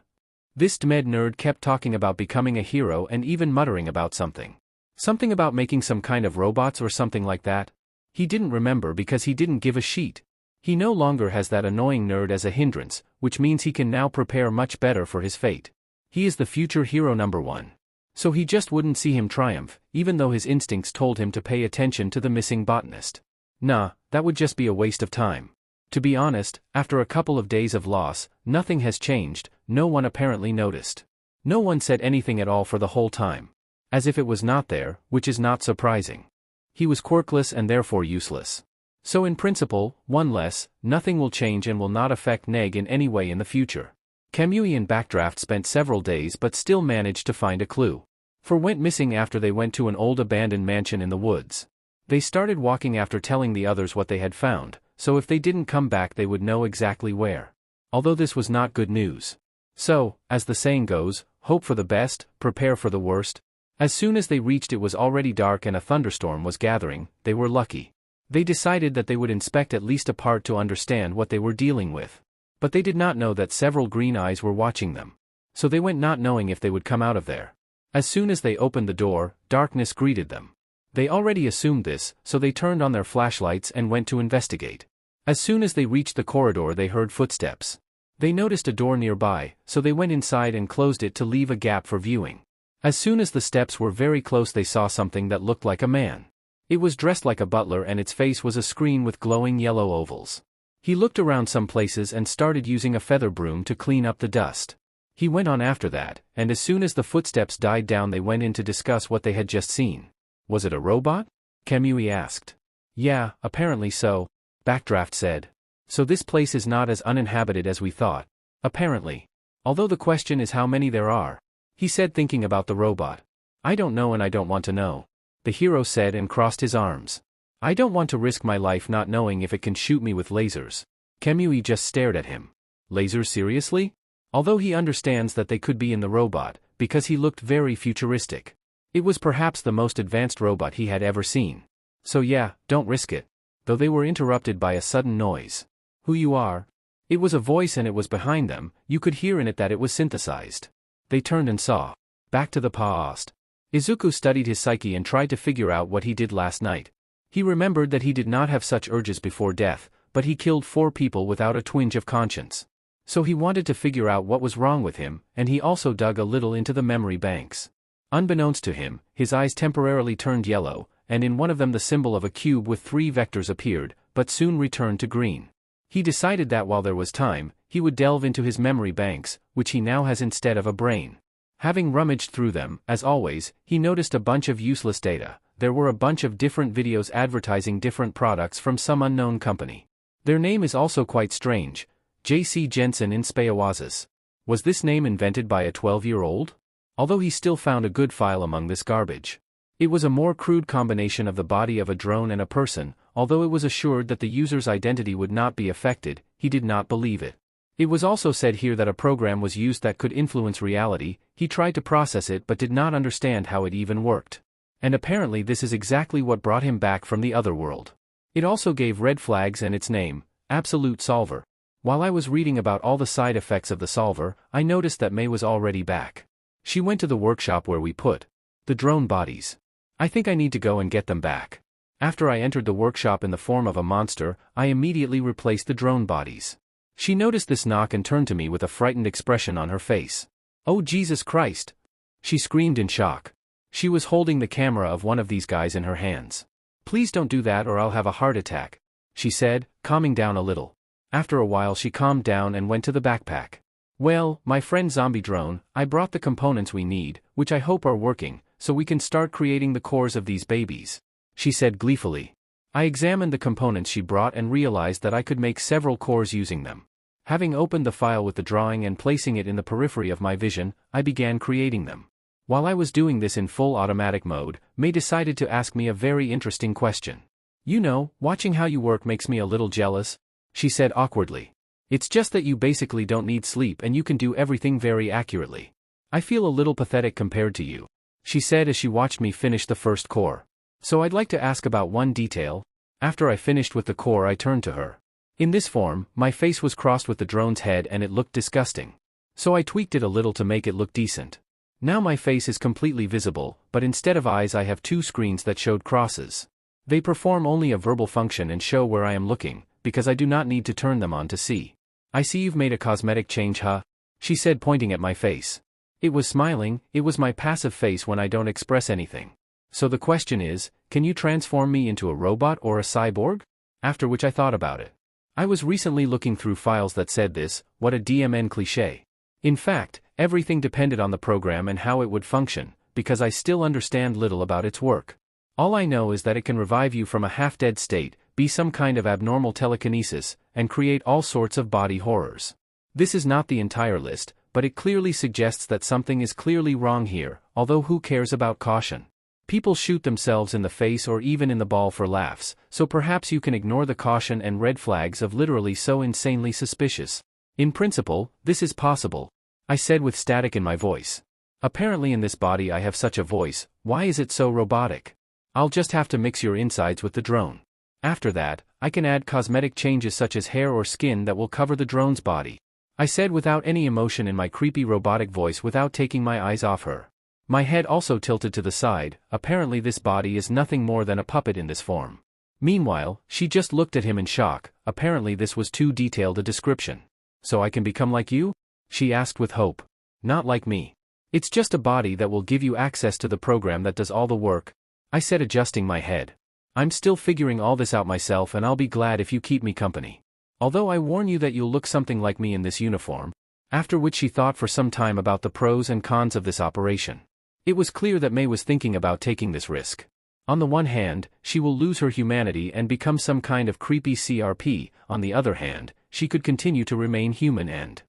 Speaker 1: This DMed nerd kept talking about becoming a hero and even muttering about something. Something about making some kind of robots or something like that. He didn't remember because he didn't give a sheet. He no longer has that annoying nerd as a hindrance, which means he can now prepare much better for his fate. He is the future hero #1. So he just wouldn't see him triumph, even though his instincts told him to pay attention to the missing botanist. Nah, that would just be a waste of time. To be honest, after a couple of days of loss, nothing has changed, no one apparently noticed. No one said anything at all for the whole time. As if it was not there, which is not surprising. He was quirkless and therefore useless. So in principle, one less, nothing will change and will not affect Neg in any way in the future. Kamui and Backdraft spent several days but still managed to find a clue. For went missing after they went to an old abandoned mansion in the woods. They started walking after telling the others what they had found, so if they didn't come back they would know exactly where. Although this was not good news. So, as the saying goes, hope for the best, prepare for the worst. As soon as they reached it was already dark and a thunderstorm was gathering. They were lucky. They decided that they would inspect at least a part to understand what they were dealing with. But they did not know that several green eyes were watching them. So they went not knowing if they would come out of there. As soon as they opened the door, darkness greeted them. They already assumed this, so they turned on their flashlights and went to investigate. As soon as they reached the corridor they heard footsteps. They noticed a door nearby, so they went inside and closed it to leave a gap for viewing. As soon as the steps were very close they saw something that looked like a man. It was dressed like a butler and its face was a screen with glowing yellow ovals. He looked around some places and started using a feather broom to clean up the dust. He went on after that, and as soon as the footsteps died down they went in to discuss what they had just seen. Was it a robot? Kamui asked. Yeah, apparently so, Backdraft said. So this place is not as uninhabited as we thought. Apparently. Although the question is how many there are. He said thinking about the robot. I don't know and I don't want to know. The hero said and crossed his arms. I don't want to risk my life not knowing if it can shoot me with lasers. Kamui just stared at him. Lasers seriously? Although he understands that they could be in the robot, because he looked very futuristic. It was perhaps the most advanced robot he had ever seen. So yeah, don't risk it. Though they were interrupted by a sudden noise. Who you are? It was a voice and it was behind them, you could hear in it that it was synthesized. They turned and saw. Back to the past. Izuku studied his psyche and tried to figure out what he did last night. He remembered that he did not have such urges before death, but he killed 4 people without a twinge of conscience. So he wanted to figure out what was wrong with him, and he also dug a little into the memory banks. Unbeknownst to him, his eyes temporarily turned yellow, and in one of them the symbol of a cube with 3 vectors appeared, but soon returned to green. He decided that while there was time, he would delve into his memory banks, which he now has instead of a brain. Having rummaged through them, as always, he noticed a bunch of useless data. There were a bunch of different videos advertising different products from some unknown company. Their name is also quite strange. J.C. Jensen in Spayawazes. Was this name invented by a 12-year-old? Although he still found a good file among this garbage. It was a more crude combination of the body of a drone and a person, although it was assured that the user's identity would not be affected, he did not believe it. It was also said here that a program was used that could influence reality. He tried to process it but did not understand how it even worked. And apparently this is exactly what brought him back from the other world. It also gave red flags and its name, Absolute Solver. While I was reading about all the side effects of the solver, I noticed that May was already back. She went to the workshop where we put the drone bodies. I think I need to go and get them back. After I entered the workshop in the form of a monster, I immediately replaced the drone bodies. She noticed this knock and turned to me with a frightened expression on her face. Oh Jesus Christ! She screamed in shock. She was holding the camera of one of these guys in her hands. Please don't do that or I'll have a heart attack, she said, calming down a little. After a while she calmed down and went to the backpack. Well, my friend Zombie Drone, I brought the components we need, which I hope are working, so we can start creating the cores of these babies, she said gleefully. I examined the components she brought and realized that I could make several cores using them. Having opened the file with the drawing and placing it in the periphery of my vision, I began creating them. While I was doing this in full automatic mode, May decided to ask me a very interesting question. You know, watching how you work makes me a little jealous, she said awkwardly. It's just that you basically don't need sleep and you can do everything very accurately. I feel a little pathetic compared to you, she said as she watched me finish the first core. So I'd like to ask about one detail. After I finished with the core I turned to her. In this form, my face was crossed with the drone's head and it looked disgusting. So I tweaked it a little to make it look decent. Now my face is completely visible, but instead of eyes I have 2 screens that showed crosses. They perform only a verbal function and show where I am looking, because I do not need to turn them on to see. I see you've made a cosmetic change, huh? She said pointing at my face. It was smiling, it was my passive face when I don't express anything. So the question is, can you transform me into a robot or a cyborg? After which I thought about it. I was recently looking through files that said this, what a DMN cliché. In fact, everything depended on the program and how it would function, because I still understand little about its work. All I know is that it can revive you from a half-dead state, be some kind of abnormal telekinesis, and create all sorts of body horrors. This is not the entire list, but it clearly suggests that something is clearly wrong here, although who cares about caution? People shoot themselves in the face or even in the ball for laughs, so perhaps you can ignore the caution and red flags of literally so insanely suspicious. In principle, this is possible, I said with static in my voice. Apparently in this body I have such a voice, why is it so robotic? I'll just have to mix your insides with the drone. After that, I can add cosmetic changes such as hair or skin that will cover the drone's body, I said without any emotion in my creepy robotic voice without taking my eyes off her. My head also tilted to the side, apparently this body is nothing more than a puppet in this form. Meanwhile, she just looked at him in shock, apparently this was too detailed a description. So I can become like you? She asked with hope. Not like me. It's just a body that will give you access to the program that does all the work, I said adjusting my head. I'm still figuring all this out myself and I'll be glad if you keep me company. Although I warn you that you'll look something like me in this uniform. After which she thought for some time about the pros and cons of this operation. It was clear that May was thinking about taking this risk. On the one hand, she will lose her humanity and become some kind of creepy CRP, on the other hand, she could continue to remain human and…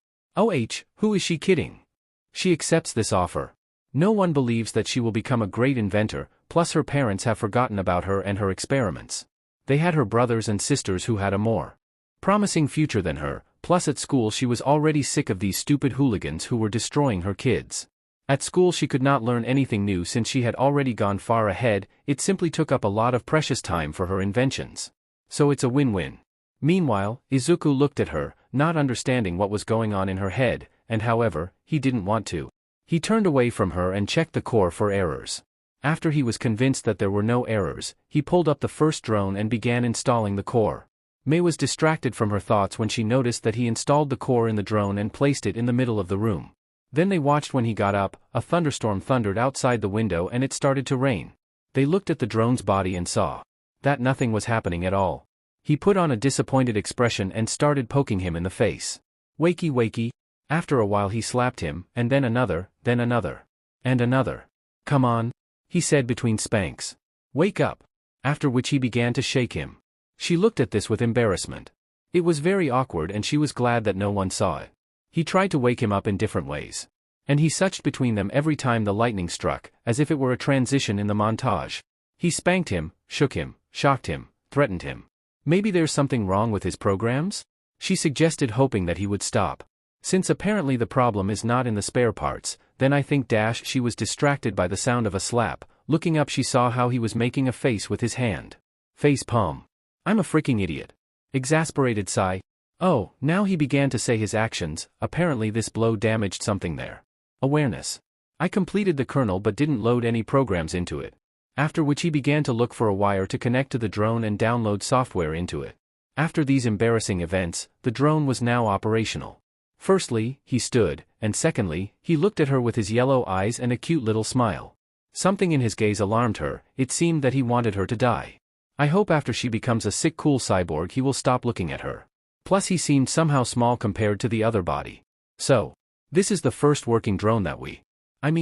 Speaker 1: who is she kidding? She accepts this offer. No one believes that she will become a great inventor, plus her parents have forgotten about her and her experiments. They had her brothers and sisters who had a more promising future than her, plus at school she was already sick of these stupid hooligans who were destroying her kids. At school she could not learn anything new since she had already gone far ahead, it simply took up a lot of precious time for her inventions. So it's a win-win. Meanwhile, Izuku looked at her, not understanding what was going on in her head, and however, he didn't want to. He turned away from her and checked the core for errors. After he was convinced that there were no errors, he pulled up the first drone and began installing the core. May was distracted from her thoughts when she noticed that he installed the core in the drone and placed it in the middle of the room. Then they watched when he got up, a thunderstorm thundered outside the window and it started to rain. They looked at the drone's body and saw that nothing was happening at all. He put on a disappointed expression and started poking him in the face. Wakey wakey. After a while he slapped him, and then another, and another. Come on, he said between spanks. Wake up. After which he began to shake him. She looked at this with embarrassment. It was very awkward and she was glad that no one saw it. He tried to wake him up in different ways. And he suched between them every time the lightning struck, as if it were a transition in the montage. He spanked him, shook him, shocked him, threatened him. Maybe there's something wrong with his programs? She suggested, hoping that he would stop. Since apparently the problem is not in the spare parts, then I think she was distracted by the sound of a slap. Looking up she saw how he was making a face with his hand. Face palm. I'm a freaking idiot. Exasperated sigh. Oh, now he began to say his actions, apparently this blow damaged something there. Awareness. I completed the kernel but didn't load any programs into it. After which he began to look for a wire to connect to the drone and download software into it. After these embarrassing events, the drone was now operational. Firstly, he stood, and secondly, he looked at her with his yellow eyes and a cute little smile. Something in his gaze alarmed her, it seemed that he wanted her to die. I hope after she becomes a sick cool cyborg he will stop looking at her. Plus he seemed somehow small compared to the other body. So, this is the first working drone that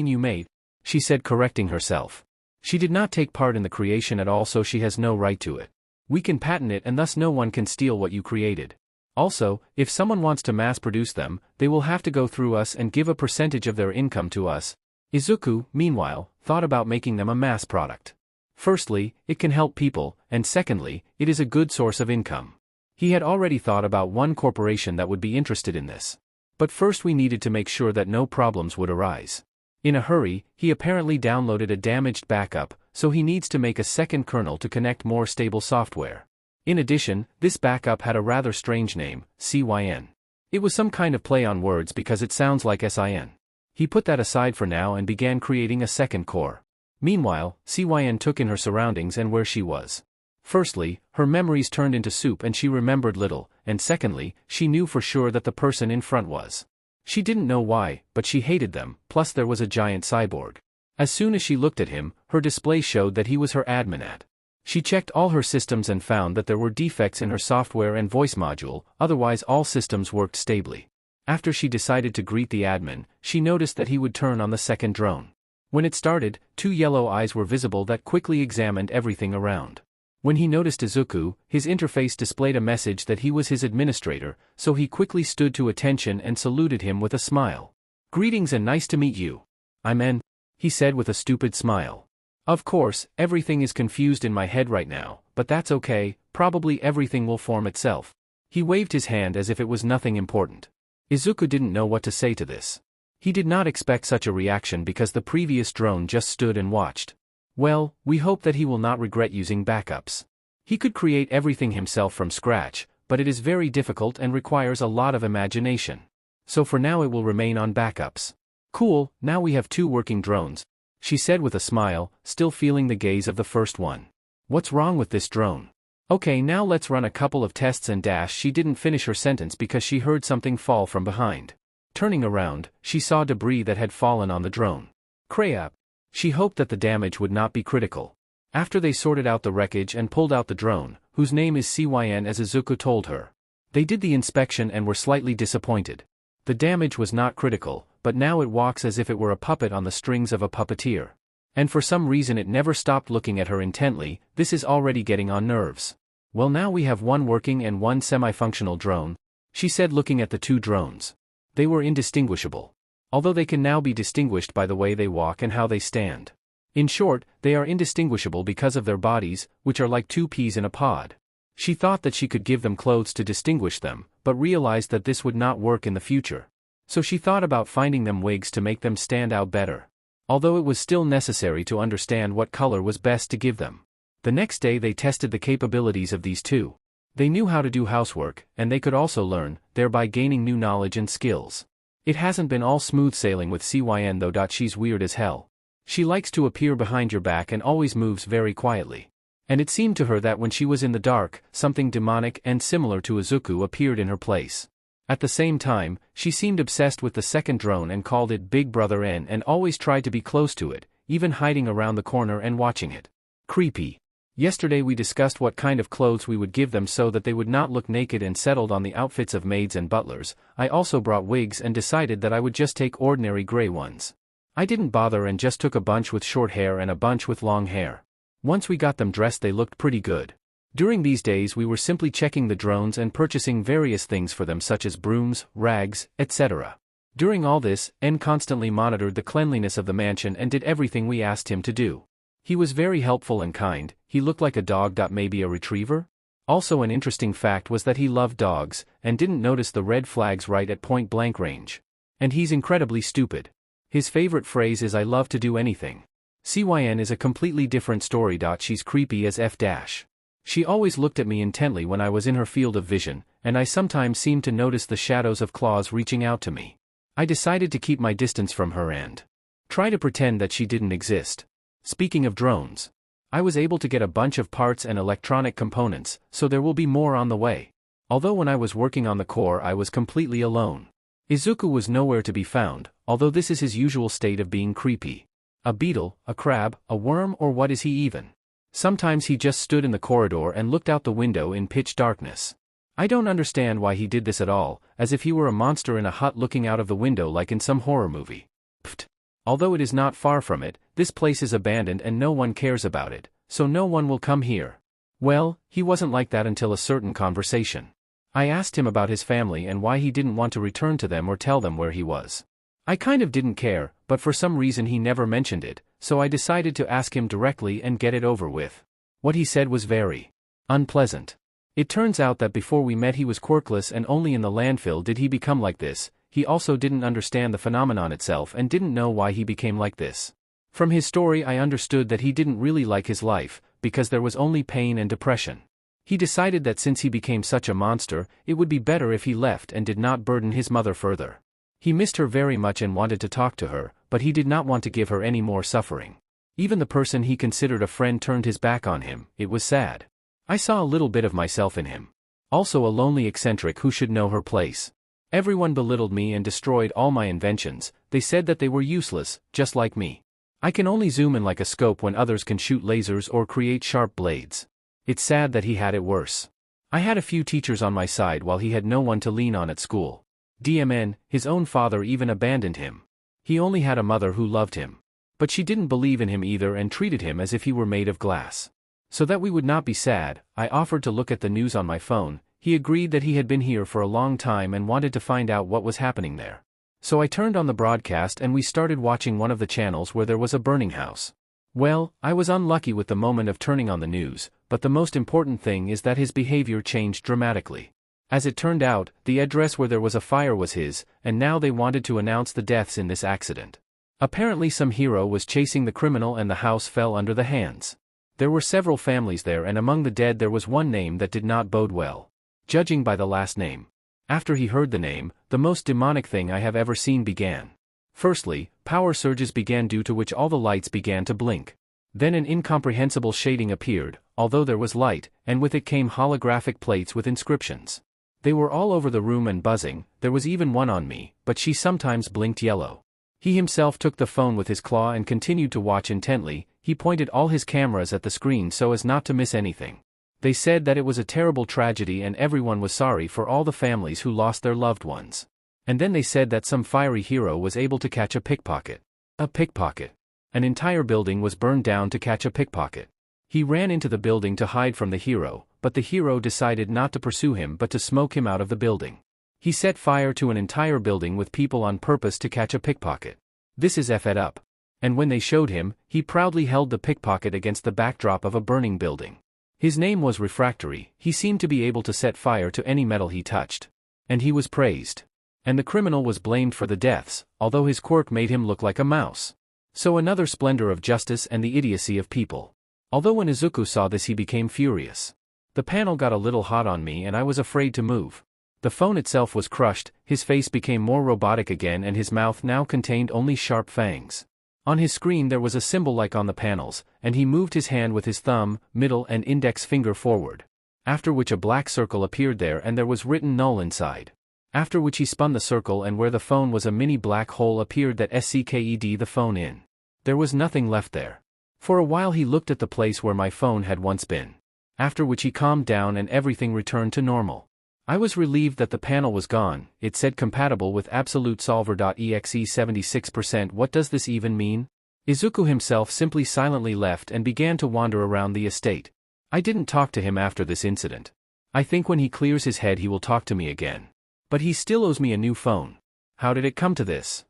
Speaker 1: you made, she said, correcting herself. She did not take part in the creation at all, so she has no right to it. We can patent it and thus no one can steal what you created. Also, if someone wants to mass produce them, they will have to go through us and give a percentage of their income to us. Izuku, meanwhile, thought about making them a mass product. Firstly, it can help people, and secondly, it is a good source of income. He had already thought about one corporation that would be interested in this. But first we needed to make sure that no problems would arise. In a hurry, he apparently downloaded a damaged backup, so he needs to make a second kernel to connect more stable software. In addition, this backup had a rather strange name, CYN. It was some kind of play on words because it sounds like SIN. He put that aside for now and began creating a second core. Meanwhile, CYN took in her surroundings and where she was. Firstly, her memories turned into soup and she remembered little, and secondly, she knew for sure that the person in front was. She didn't know why, but she hated them, plus there was a giant cyborg. As soon as she looked at him, her display showed that he was her admin at. She checked all her systems and found that there were defects in her software and voice module, otherwise all systems worked stably. After she decided to greet the admin, she noticed that he would turn on the second drone. When it started, 2 yellow eyes were visible that quickly examined everything around. When he noticed Izuku, his interface displayed a message that he was his administrator, so he quickly stood to attention and saluted him with a smile. "Greetings and nice to meet you. I'm En," he said with a stupid smile. "Of course, everything is confused in my head right now, but that's okay, probably everything will form itself." He waved his hand as if it was nothing important. Izuku didn't know what to say to this. He did not expect such a reaction because the previous drone just stood and watched. Well, we hope that he will not regret using backups. He could create everything himself from scratch, but it is very difficult and requires a lot of imagination. So for now it will remain on backups. "Cool, now we have 2 working drones," she said with a smile, still feeling the gaze of the first one. "What's wrong with this drone? Okay, now let's run a couple of tests and dash." She didn't finish her sentence because she heard something fall from behind. Turning around, she saw debris that had fallen on the drone. Crap. She hoped that the damage would not be critical. After they sorted out the wreckage and pulled out the drone, whose name is Cyn as Izuku told her, they did the inspection and were slightly disappointed. The damage was not critical, but now it walks as if it were a puppet on the strings of a puppeteer. And for some reason it never stopped looking at her intently. This is already getting on nerves. "Well, now we have 1 working and 1 semi-functional drone," she said looking at the 2 drones. They were indistinguishable. Although they can now be distinguished by the way they walk and how they stand. In short, they are indistinguishable because of their bodies, which are like 2 peas in a pod. She thought that she could give them clothes to distinguish them, but realized that this would not work in the future. So she thought about finding them wigs to make them stand out better. Although it was still necessary to understand what color was best to give them. The next day they tested the capabilities of these 2. They knew how to do housework, and they could also learn, thereby gaining new knowledge and skills. It hasn't been all smooth sailing with Cyn though. She's weird as hell. She likes to appear behind your back and always moves very quietly. And it seemed to her that when she was in the dark, something demonic and similar to Izuku appeared in her place. At the same time, she seemed obsessed with the second drone and called it Big Brother N and always tried to be close to it, even hiding around the corner and watching it. Creepy. Yesterday we discussed what kind of clothes we would give them so that they would not look naked and settled on the outfits of maids and butlers. I also brought wigs and decided that I would just take ordinary gray ones. I didn't bother and just took a bunch with short hair and a bunch with long hair. Once we got them dressed they looked pretty good. During these days we were simply checking the drones and purchasing various things for them such as brooms, rags, etc. During all this, N constantly monitored the cleanliness of the mansion and did everything we asked him to do. He was very helpful and kind. He looked like a dog. Maybe a retriever? Also an interesting fact was that he loved dogs, and didn't notice the red flags right at point blank range. And he's incredibly stupid. His favorite phrase is "I love to do anything." Cyn is a completely different story. She's creepy as F-. She always looked at me intently when I was in her field of vision, and I sometimes seemed to notice the shadows of claws reaching out to me. I decided to keep my distance from her and try to pretend that she didn't exist. Speaking of drones, I was able to get a bunch of parts and electronic components, so there will be more on the way. Although when I was working on the core I was completely alone. Izuku was nowhere to be found, although this is his usual state of being creepy. A beetle, a crab, a worm, or what is he even? Sometimes he just stood in the corridor and looked out the window in pitch darkness. I don't understand why he did this at all, as if he were a monster in a hut looking out of the window like in some horror movie. Pfft. Although it is not far from it, this place is abandoned and no one cares about it, so no one will come here. Well, he wasn't like that until a certain conversation. I asked him about his family and why he didn't want to return to them or tell them where he was. I kind of didn't care, but for some reason he never mentioned it, so I decided to ask him directly and get it over with. What he said was very unpleasant. It turns out that before we met he was quirkless and only in the landfill did he become like this. He also didn't understand the phenomenon itself and didn't know why he became like this. From his story I understood that he didn't really like his life, because there was only pain and depression. He decided that since he became such a monster, it would be better if he left and did not burden his mother further. He missed her very much and wanted to talk to her, but he did not want to give her any more suffering. Even the person he considered a friend turned his back on him. It was sad. I saw a little bit of myself in him. Also a lonely eccentric who should know her place. Everyone belittled me and destroyed all my inventions. They said that they were useless, just like me. I can only zoom in like a scope when others can shoot lasers or create sharp blades. It's sad that he had it worse. I had a few teachers on my side while he had no one to lean on at school. DMN, his own father even abandoned him. He only had a mother who loved him. But she didn't believe in him either and treated him as if he were made of glass. So that we would not be sad, I offered to look at the news on my phone. He agreed that he had been here for a long time and wanted to find out what was happening there. So I turned on the broadcast and we started watching one of the channels where there was a burning house. Well, I was unlucky with the moment of turning on the news, but the most important thing is that his behavior changed dramatically. As it turned out, the address where there was a fire was his, and now they wanted to announce the deaths in this accident. Apparently some hero was chasing the criminal and the house fell under the hands. There were several families there and among the dead there was one name that did not bode well. Judging by the last name. After he heard the name, the most demonic thing I have ever seen began. Firstly, power surges began due to which all the lights began to blink. Then an incomprehensible shading appeared, although there was light, and with it came holographic plates with inscriptions. They were all over the room and buzzing, there was even one on me, but she sometimes blinked yellow. He himself took the phone with his claw and continued to watch intently. He pointed all his cameras at the screen so as not to miss anything. They said that it was a terrible tragedy and everyone was sorry for all the families who lost their loved ones. And then they said that some fiery hero was able to catch a pickpocket. A pickpocket. An entire building was burned down to catch a pickpocket. He ran into the building to hide from the hero, but the hero decided not to pursue him but to smoke him out of the building. He set fire to an entire building with people on purpose to catch a pickpocket. This is effed up. And when they showed him, he proudly held the pickpocket against the backdrop of a burning building. His name was Refractory. He seemed to be able to set fire to any metal he touched. And he was praised. And the criminal was blamed for the deaths, although his quirk made him look like a mouse. So another splendor of justice and the idiocy of people. Although when Izuku saw this he became furious. The panel got a little hot on me and I was afraid to move. The phone itself was crushed, his face became more robotic again and his mouth now contained only sharp fangs. On his screen there was a symbol like on the panels, and he moved his hand with his thumb, middle and index finger forward. After which a black circle appeared there and there was written null inside. After which he spun the circle and where the phone was a mini black hole appeared that SCKED the phone in. There was nothing left there. For a while he looked at the place where my phone had once been. After which he calmed down and everything returned to normal. I was relieved that the panel was gone. It said compatible with Absolute Solver.exe 76%. What does this even mean? Izuku himself simply silently left and began to wander around the estate. I didn't talk to him after this incident. I think when he clears his head he will talk to me again. But he still owes me a new phone. How did it come to this?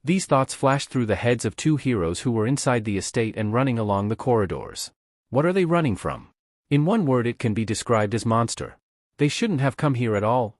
Speaker 1: These thoughts flashed through the heads of two heroes who were inside the estate and running along the corridors. What are they running from? In one word it can be described as monster. They shouldn't have come here at all.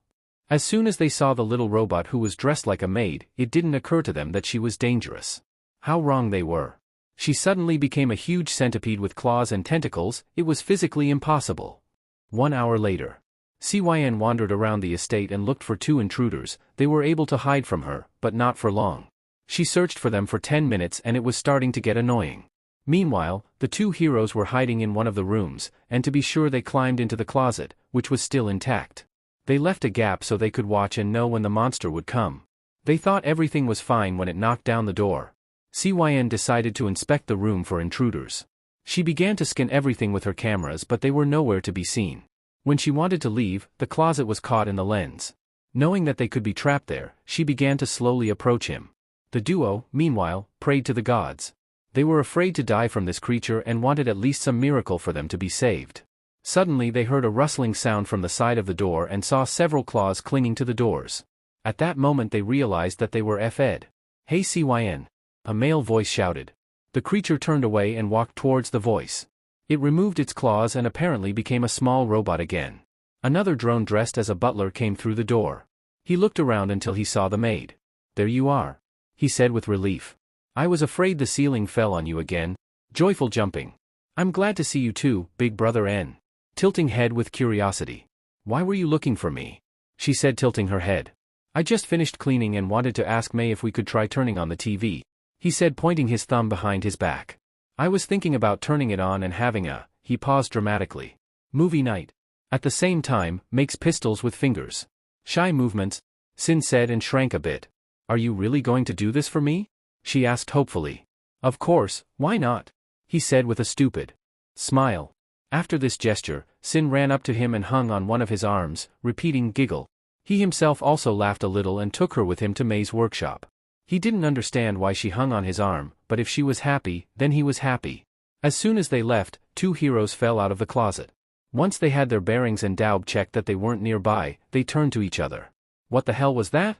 Speaker 1: As soon as they saw the little robot who was dressed like a maid, it didn't occur to them that she was dangerous. How wrong they were. She suddenly became a huge centipede with claws and tentacles. It was physically impossible. 1 hour later. CYN wandered around the estate and looked for two intruders. They were able to hide from her, but not for long. She searched for them for 10 minutes and it was starting to get annoying. Meanwhile, the two heroes were hiding in one of the rooms, and to be sure they climbed into the closet, which was still intact. They left a gap so they could watch and know when the monster would come. They thought everything was fine when it knocked down the door. CYN decided to inspect the room for intruders. She began to scan everything with her cameras but they were nowhere to be seen. When she wanted to leave, the closet was caught in the lens. Knowing that they could be trapped there, she began to slowly approach him. The duo, meanwhile, prayed to the gods. They were afraid to die from this creature and wanted at least some miracle for them to be saved. Suddenly they heard a rustling sound from the side of the door and saw several claws clinging to the doors. At that moment they realized that they were fed. Hey CYN. A male voice shouted. The creature turned away and walked towards the voice. It removed its claws and apparently became a small robot again. Another drone dressed as a butler came through the door. He looked around until he saw the maid. There you are, he said with relief. I was afraid the ceiling fell on you again. Joyful jumping. I'm glad to see you too, big brother N. Tilting head with curiosity. Why were you looking for me? She said tilting her head. I just finished cleaning and wanted to ask May if we could try turning on the TV. He said pointing his thumb behind his back. I was thinking about turning it on and having a, he paused dramatically. Movie night. At the same time, makes pistols with fingers. Shy movements, Sin said and shrank a bit. Are you really going to do this for me? She asked hopefully. Of course, why not? He said with a stupid smile. After this gesture, Sin ran up to him and hung on one of his arms, repeating giggle. He himself also laughed a little and took her with him to May's workshop. He didn't understand why she hung on his arm, but if she was happy, then he was happy. As soon as they left, two heroes fell out of the closet. Once they had their bearings and Daub checked that they weren't nearby, they turned to each other. "What the hell was that?"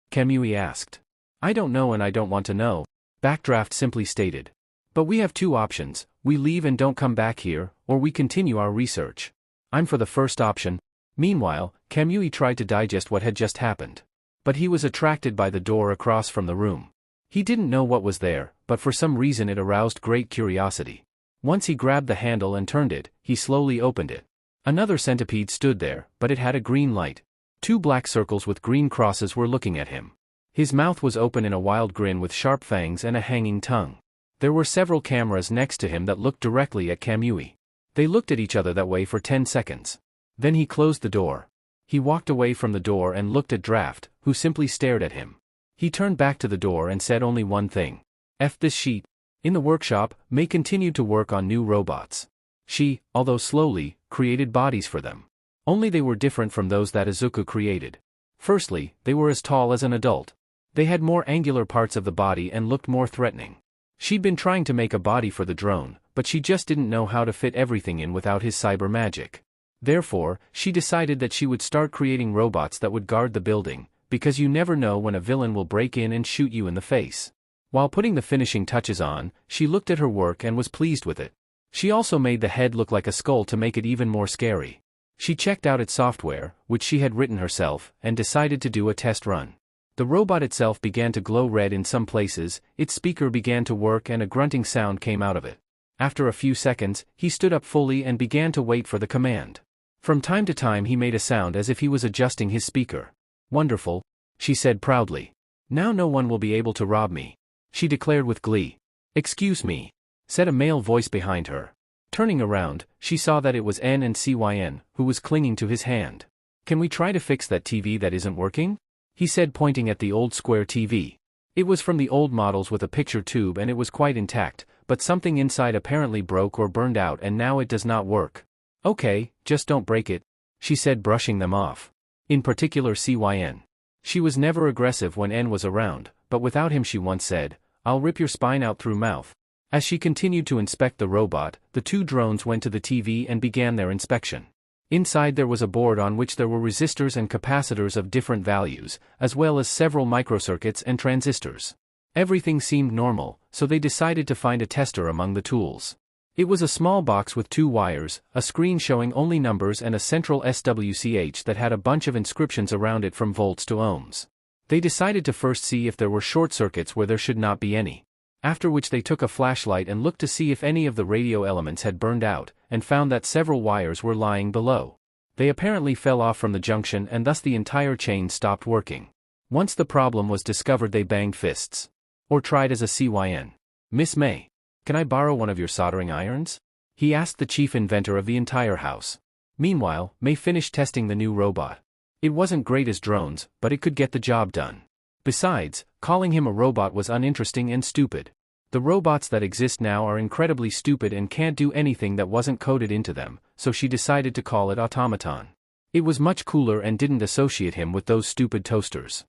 Speaker 1: Kamui asked. "I don't know and I don't want to know," Backdraft simply stated. "But we have two options, we leave and don't come back here, or we continue our research. I'm for the first option." Meanwhile, Kamui tried to digest what had just happened. But he was attracted by the door across from the room. He didn't know what was there, but for some reason it aroused great curiosity. Once he grabbed the handle and turned it, he slowly opened it. Another centipede stood there, but it had a green light. Two black circles with green crosses were looking at him. His mouth was open in a wild grin with sharp fangs and a hanging tongue. There were several cameras next to him that looked directly at Kamui. They looked at each other that way for 10 seconds. Then he closed the door. He walked away from the door and looked at Draft, who simply stared at him. He turned back to the door and said only one thing. "F this sheet." In the workshop, Mei continued to work on new robots. She, although slowly, created bodies for them. Only they were different from those that Izuku created. Firstly, they were as tall as an adult. They had more angular parts of the body and looked more threatening. She'd been trying to make a body for the drone, but she just didn't know how to fit everything in without his cyber magic. Therefore, she decided that she would start creating robots that would guard the building, because you never know when a villain will break in and shoot you in the face. While putting the finishing touches on, she looked at her work and was pleased with it. She also made the head look like a skull to make it even more scary. She checked out its software, which she had written herself, and decided to do a test run. The robot itself began to glow red in some places, its speaker began to work and a grunting sound came out of it. After a few seconds, he stood up fully and began to wait for the command. From time to time he made a sound as if he was adjusting his speaker. "Wonderful," she said proudly. "Now no one will be able to rob me," she declared with glee. "Excuse me," said a male voice behind her. Turning around, she saw that it was N and CYN, who was clinging to his hand. "Can we try to fix that TV that isn't working?" he said, pointing at the old square TV. It was from the old models with a picture tube and it was quite intact, but something inside apparently broke or burned out and now it does not work. "Okay, just don't break it," she said, brushing them off. In particular CYN. She was never aggressive when N was around, but without him she once said, "I'll rip your spine out through mouth." As she continued to inspect the robot, the two drones went to the TV and began their inspection. Inside there was a board on which there were resistors and capacitors of different values, as well as several microcircuits and transistors. Everything seemed normal, so they decided to find a tester among the tools. It was a small box with two wires, a screen showing only numbers and a central SWCH that had a bunch of inscriptions around it from volts to ohms. They decided to first see if there were short circuits where there should not be any. After which they took a flashlight and looked to see if any of the radio elements had burned out, and found that several wires were lying below. They apparently fell off from the junction and thus the entire chain stopped working. Once the problem was discovered they banged fists. Or tried as a CYN. "Miss May, can I borrow one of your soldering irons?" he asked the chief inventor of the entire house. Meanwhile, May finished testing the new robot. It wasn't great as drones, but it could get the job done. Besides, calling him a robot was uninteresting and stupid. The robots that exist now are incredibly stupid and can't do anything that wasn't coded into them, so she decided to call it automaton. It was much cooler and didn't associate him with those stupid toasters.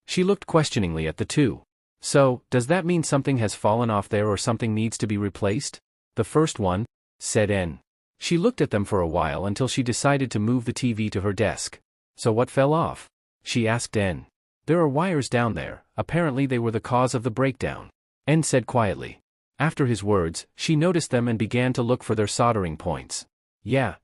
Speaker 1: She looked questioningly at the two. "So, does that mean something has fallen off there or something needs to be replaced?" "The first one," said N. She looked at them for a while until she decided to move the TV to her desk. "So what fell off?" she asked N. "There are wires down there, apparently they were the cause of the breakdown," N said quietly. After his words, she noticed them and began to look for their soldering points. Yeah,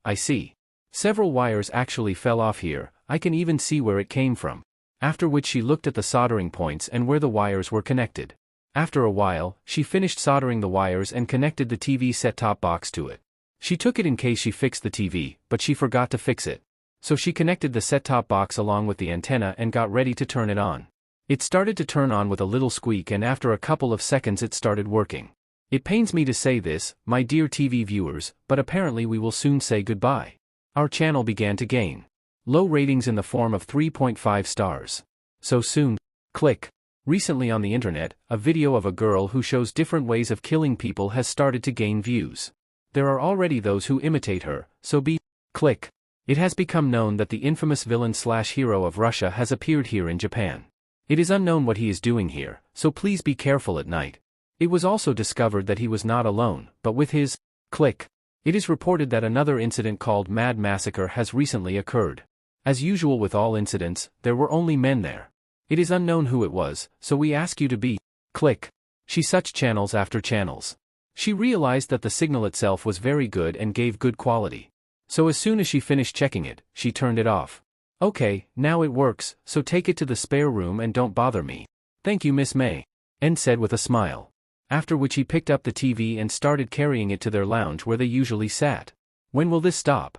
Speaker 1: I see. Several wires actually fell off here, I can even see where it came from." After which she looked at the soldering points and where the wires were connected. After a while, she finished soldering the wires and connected the TV set-top box to it. She took it in case she fixed the TV, but she forgot to fix it. So she connected the set-top box along with the antenna and got ready to turn it on. It started to turn on with a little squeak and after a couple of seconds it started working. It pains me to say this, my dear TV viewers, but apparently we will soon say goodbye. Our channel began to gain low ratings in the form of 3.5 stars. So soon. Click. Recently on the internet, a video of a girl who shows different ways of killing people has started to gain views. There are already those who imitate her, so be. Click. It has become known that the infamous villain/hero of Russia has appeared here in Japan. It is unknown what he is doing here, so please be careful at night. It was also discovered that he was not alone, but with his clique. It is reported that another incident called Mad Massacre has recently occurred. As usual with all incidents, there were only men there. It is unknown who it was, so we ask you to be click. She searched channels after channels. She realized that the signal itself was very good and gave good quality. So as soon as she finished checking it, she turned it off. Okay, now it works, so take it to the spare room and don't bother me. Thank you, Miss May. N said with a smile. After which he picked up the TV and started carrying it to their lounge where they usually sat. When will this stop?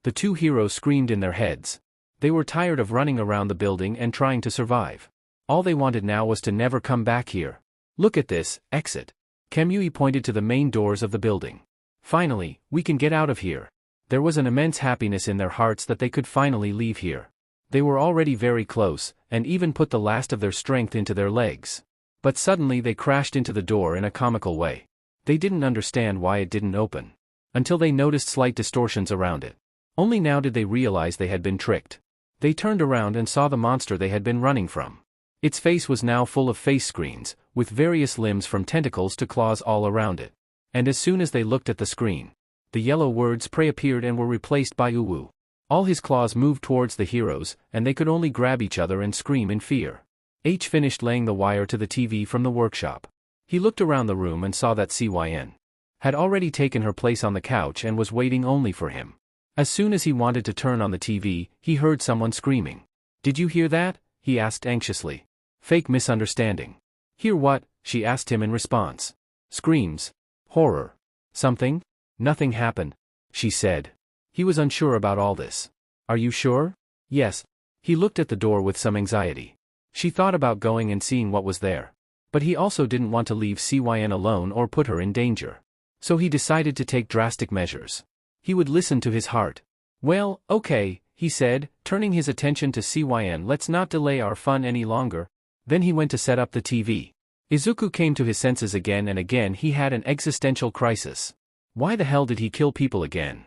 Speaker 1: The two heroes screamed in their heads. They were tired of running around the building and trying to survive. All they wanted now was to never come back here. Look at this, exit. Kamui pointed to the main doors of the building. Finally, we can get out of here. There was an immense happiness in their hearts that they could finally leave here. They were already very close, and even put the last of their strength into their legs. But suddenly they crashed into the door in a comical way. They didn't understand why it didn't open. Until they noticed slight distortions around it. Only now did they realize they had been tricked. They turned around and saw the monster they had been running from. Its face was now full of face screens, with various limbs from tentacles to claws all around it. And as soon as they looked at the screen, the yellow words "Prey" appeared and were replaced by "Uwu." All his claws moved towards the heroes, and they could only grab each other and scream in fear. H finished laying the wire to the TV from the workshop. He looked around the room and saw that Cyn had already taken her place on the couch and was waiting only for him. As soon as he wanted to turn on the TV, he heard someone screaming. Did you hear that? He asked anxiously. Fake misunderstanding. Hear what? She asked him in response. Screams. Horror. Something? Nothing happened, she said. He was unsure about all this. Are you sure? Yes. He looked at the door with some anxiety. She thought about going and seeing what was there. But he also didn't want to leave Cyn alone or put her in danger. So he decided to take drastic measures. He would listen to his heart. Well, okay, he said, turning his attention to Cyn. Let's not delay our fun any longer. Then he went to set up the TV. Izuku came to his senses again and again. He had an existential crisis. Why the hell did he kill people again?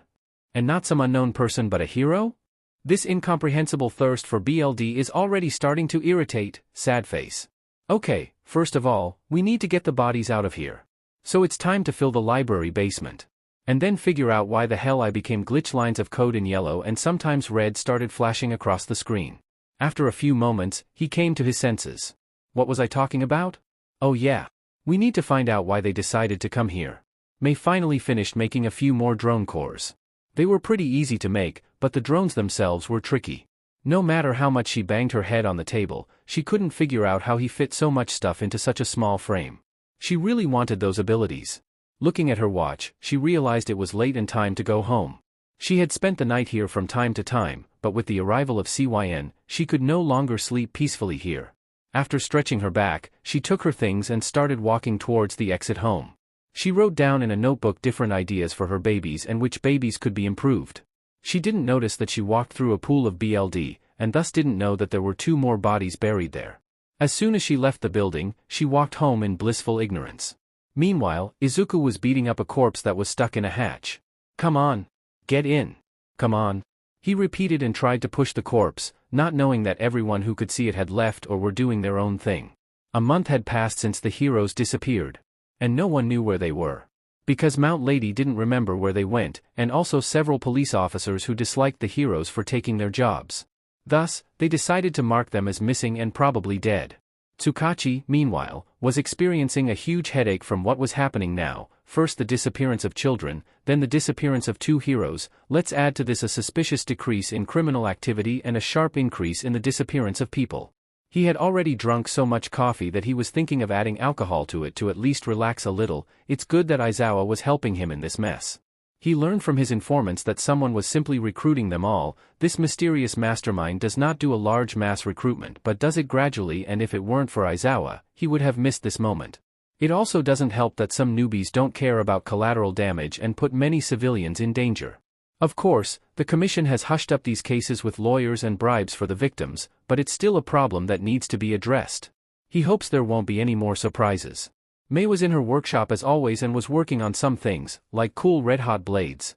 Speaker 1: And not some unknown person but a hero? This incomprehensible thirst for BLD is already starting to irritate. Sad face. Okay, first of all, we need to get the bodies out of here. So it's time to fill the library basement. And then figure out why the hell I became glitch. Lines of code in yellow and sometimes red started flashing across the screen. After a few moments, he came to his senses. What was I talking about? Oh yeah. We need to find out why they decided to come here. May finally finished making a few more drone cores. They were pretty easy to make, but the drones themselves were tricky. No matter how much she banged her head on the table, she couldn't figure out how he fit so much stuff into such a small frame. She really wanted those abilities. Looking at her watch, she realized it was late and time to go home. She had spent the night here from time to time, but with the arrival of Cyn, she could no longer sleep peacefully here. After stretching her back, she took her things and started walking towards the exit home. She wrote down in a notebook different ideas for her babies and which babies could be improved. She didn't notice that she walked through a pool of BLD, and thus didn't know that there were 2 more bodies buried there. As soon as she left the building, she walked home in blissful ignorance. Meanwhile, Izuku was beating up a corpse that was stuck in a hatch. Come on. Get in. Come on. He repeated and tried to push the corpse, not knowing that everyone who could see it had left or were doing their own thing. A month had passed since the heroes disappeared. And no one knew where they were. Because Mount Lady didn't remember where they went, and also several police officers who disliked the heroes for taking their jobs. Thus, they decided to mark them as missing and probably dead. Tsukachi, meanwhile, was experiencing a huge headache from what was happening now, first the disappearance of children, then the disappearance of 2 heroes. Let's add to this a suspicious decrease in criminal activity and a sharp increase in the disappearance of people. He had already drunk so much coffee that he was thinking of adding alcohol to it to at least relax a little. It's good that Aizawa was helping him in this mess. He learned from his informants that someone was simply recruiting them all. This mysterious mastermind does not do a large mass recruitment but does it gradually, and if it weren't for Aizawa, he would have missed this moment. It also doesn't help that some newbies don't care about collateral damage and put many civilians in danger. Of course, the Commission has hushed up these cases with lawyers and bribes for the victims, but it's still a problem that needs to be addressed. He hopes there won't be any more surprises. May was in her workshop as always and was working on some things, like cool red-hot blades.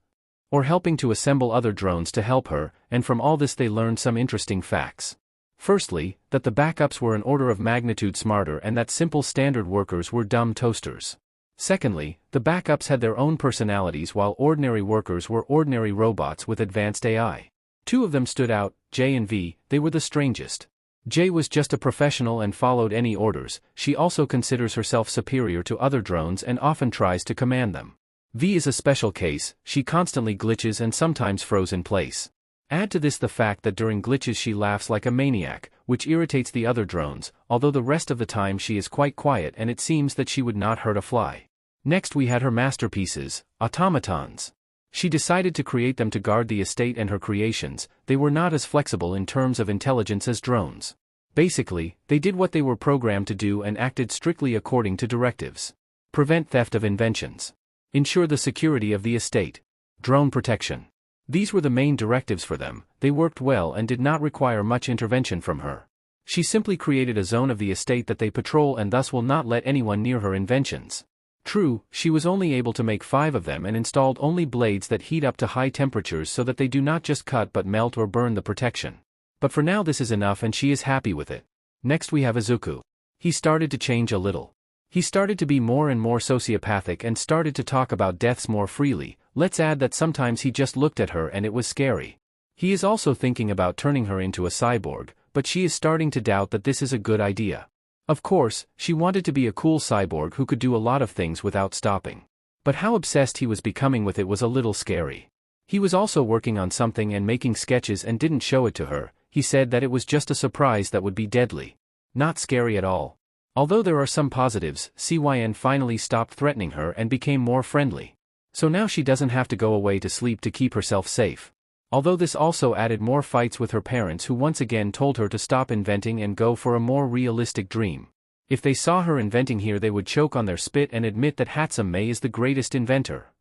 Speaker 1: Or helping to assemble other drones to help her, and from all this they learned some interesting facts. Firstly, that the backups were an order of magnitude smarter and that simple standard workers were dumb toasters. Secondly, the backups had their own personalities while ordinary workers were ordinary robots with advanced AI. Two of them stood out, J and V. They were the strangest. J was just a professional and followed any orders. She also considers herself superior to other drones and often tries to command them. V is a special case, she constantly glitches and sometimes froze in place. Add to this the fact that during glitches she laughs like a maniac, which irritates the other drones, although the rest of the time she is quite quiet and it seems that she would not hurt a fly. Next we had her masterpieces, automatons. She decided to create them to guard the estate and her creations. They were not as flexible in terms of intelligence as drones. Basically, they did what they were programmed to do and acted strictly according to directives. Prevent theft of inventions. Ensure the security of the estate. Drone protection. These were the main directives for them. They worked well and did not require much intervention from her. She simply created a zone of the estate that they patrol and thus will not let anyone near her inventions. True, she was only able to make 5 of them and installed only blades that heat up to high temperatures so that they do not just cut but melt or burn the protection. But for now this is enough and she is happy with it. Next we have Izuku. He started to change a little. He started to be more and more sociopathic and started to talk about deaths more freely. Let's add that sometimes he just looked at her and it was scary. He is also thinking about turning her into a cyborg, but she is starting to doubt that this is a good idea. Of course, she wanted to be a cool cyborg who could do a lot of things without stopping. But how obsessed he was becoming with it was a little scary. He was also working on something and making sketches and didn't show it to her. He said that it was just a surprise that would be deadly. Not scary at all. Although there are some positives, CYN finally stopped threatening her and became more friendly. So now she doesn't have to go away to sleep to keep herself safe. Although this also added more fights with her parents who once again told her to stop inventing and go for a more realistic dream. If they saw her inventing here they would choke on their spit and admit that Hatsum May is the greatest inventor.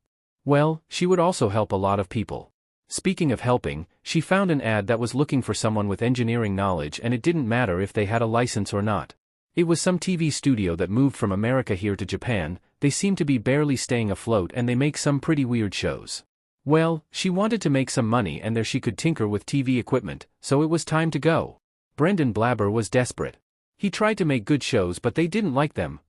Speaker 1: Well, she would also help a lot of people. Speaking of helping, she found an ad that was looking for someone with engineering knowledge and it didn't matter if they had a license or not. It was some TV studio that moved from America here to Japan. They seem to be barely staying afloat and they make some pretty weird shows. Well, she wanted to make some money and there she could tinker with TV equipment, so it was time to go. Brendan Blabber was desperate. He tried to make good shows but they didn't like them.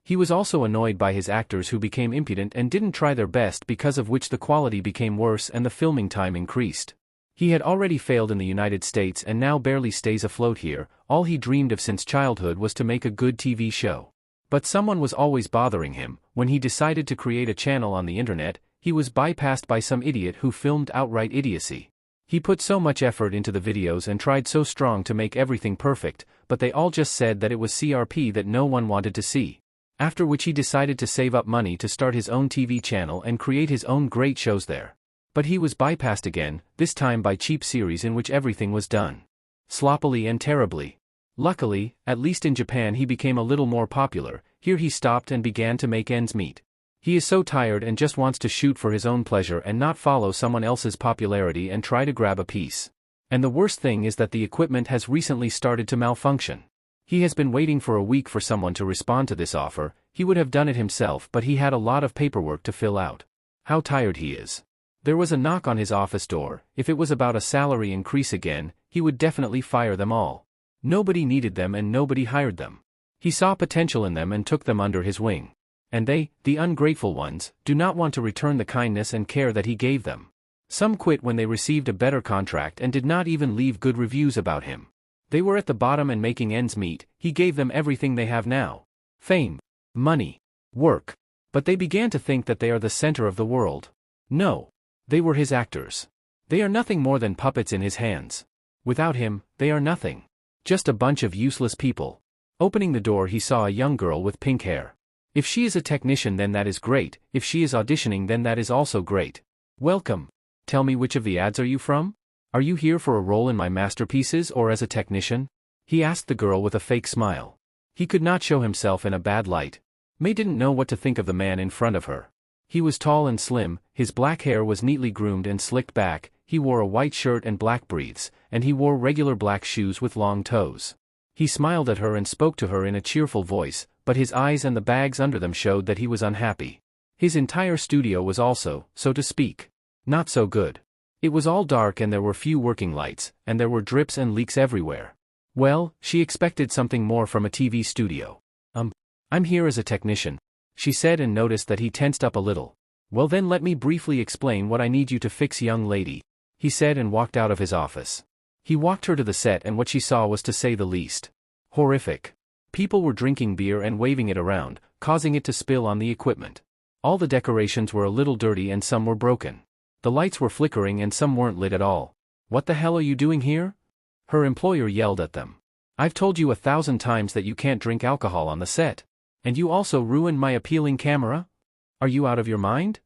Speaker 1: He was also annoyed by his actors who became impudent and didn't try their best, because of which the quality became worse and the filming time increased. He had already failed in the United States and now barely stays afloat here. All he dreamed of since childhood was to make a good TV show. But someone was always bothering him. When he decided to create a channel on the internet, he was bypassed by some idiot who filmed outright idiocy. He put so much effort into the videos and tried so strong to make everything perfect, but they all just said that it was CRP that no one wanted to see. After which he decided to save up money to start his own TV channel and create his own great shows there. But he was bypassed again, this time by cheap series in which everything was done sloppily and terribly. Luckily, at least in Japan he became a little more popular. Here he stopped and began to make ends meet. He is so tired and just wants to shoot for his own pleasure and not follow someone else's popularity and try to grab a piece. And the worst thing is that the equipment has recently started to malfunction. He has been waiting for a week for someone to respond to this offer. He would have done it himself but he had a lot of paperwork to fill out. How tired he is. There was a knock on his office door. If it was about a salary increase again, he would definitely fire them all. Nobody needed them and nobody hired them. He saw potential in them and took them under his wing. And they, the ungrateful ones, do not want to return the kindness and care that he gave them. Some quit when they received a better contract and did not even leave good reviews about him. They were at the bottom and making ends meet. He gave them everything they have now. Fame, money, work. But they began to think that they are the center of the world. No. They were his actors. They are nothing more than puppets in his hands. Without him, they are nothing. Just a bunch of useless people. Opening the door he saw a young girl with pink hair. If she is a technician then that is great, if she is auditioning then that is also great. Welcome. Tell me, which of the ads are you from? Are you here for a role in my masterpieces or as a technician? He asked the girl with a fake smile. He could not show himself in a bad light. May didn't know what to think of the man in front of her. He was tall and slim, his black hair was neatly groomed and slicked back, he wore a white shirt and black briefs, and he wore regular black shoes with long toes. He smiled at her and spoke to her in a cheerful voice, but his eyes and the bags under them showed that he was unhappy. His entire studio was also, so to speak, not so good. It was all dark and there were few working lights, and there were drips and leaks everywhere. Well, she expected something more from a TV studio. I'm here as a technician, she said, and noticed that he tensed up a little. Well then, let me briefly explain what I need you to fix, young lady, he said, and walked out of his office. He walked her to the set, and what she saw was, to say the least, horrific. People were drinking beer and waving it around, causing it to spill on the equipment. All the decorations were a little dirty and some were broken. The lights were flickering and some weren't lit at all. What the hell are you doing here? Her employer yelled at them. I've told you 1,000 times that you can't drink alcohol on the set. And you also ruined my appealing camera? Are you out of your mind?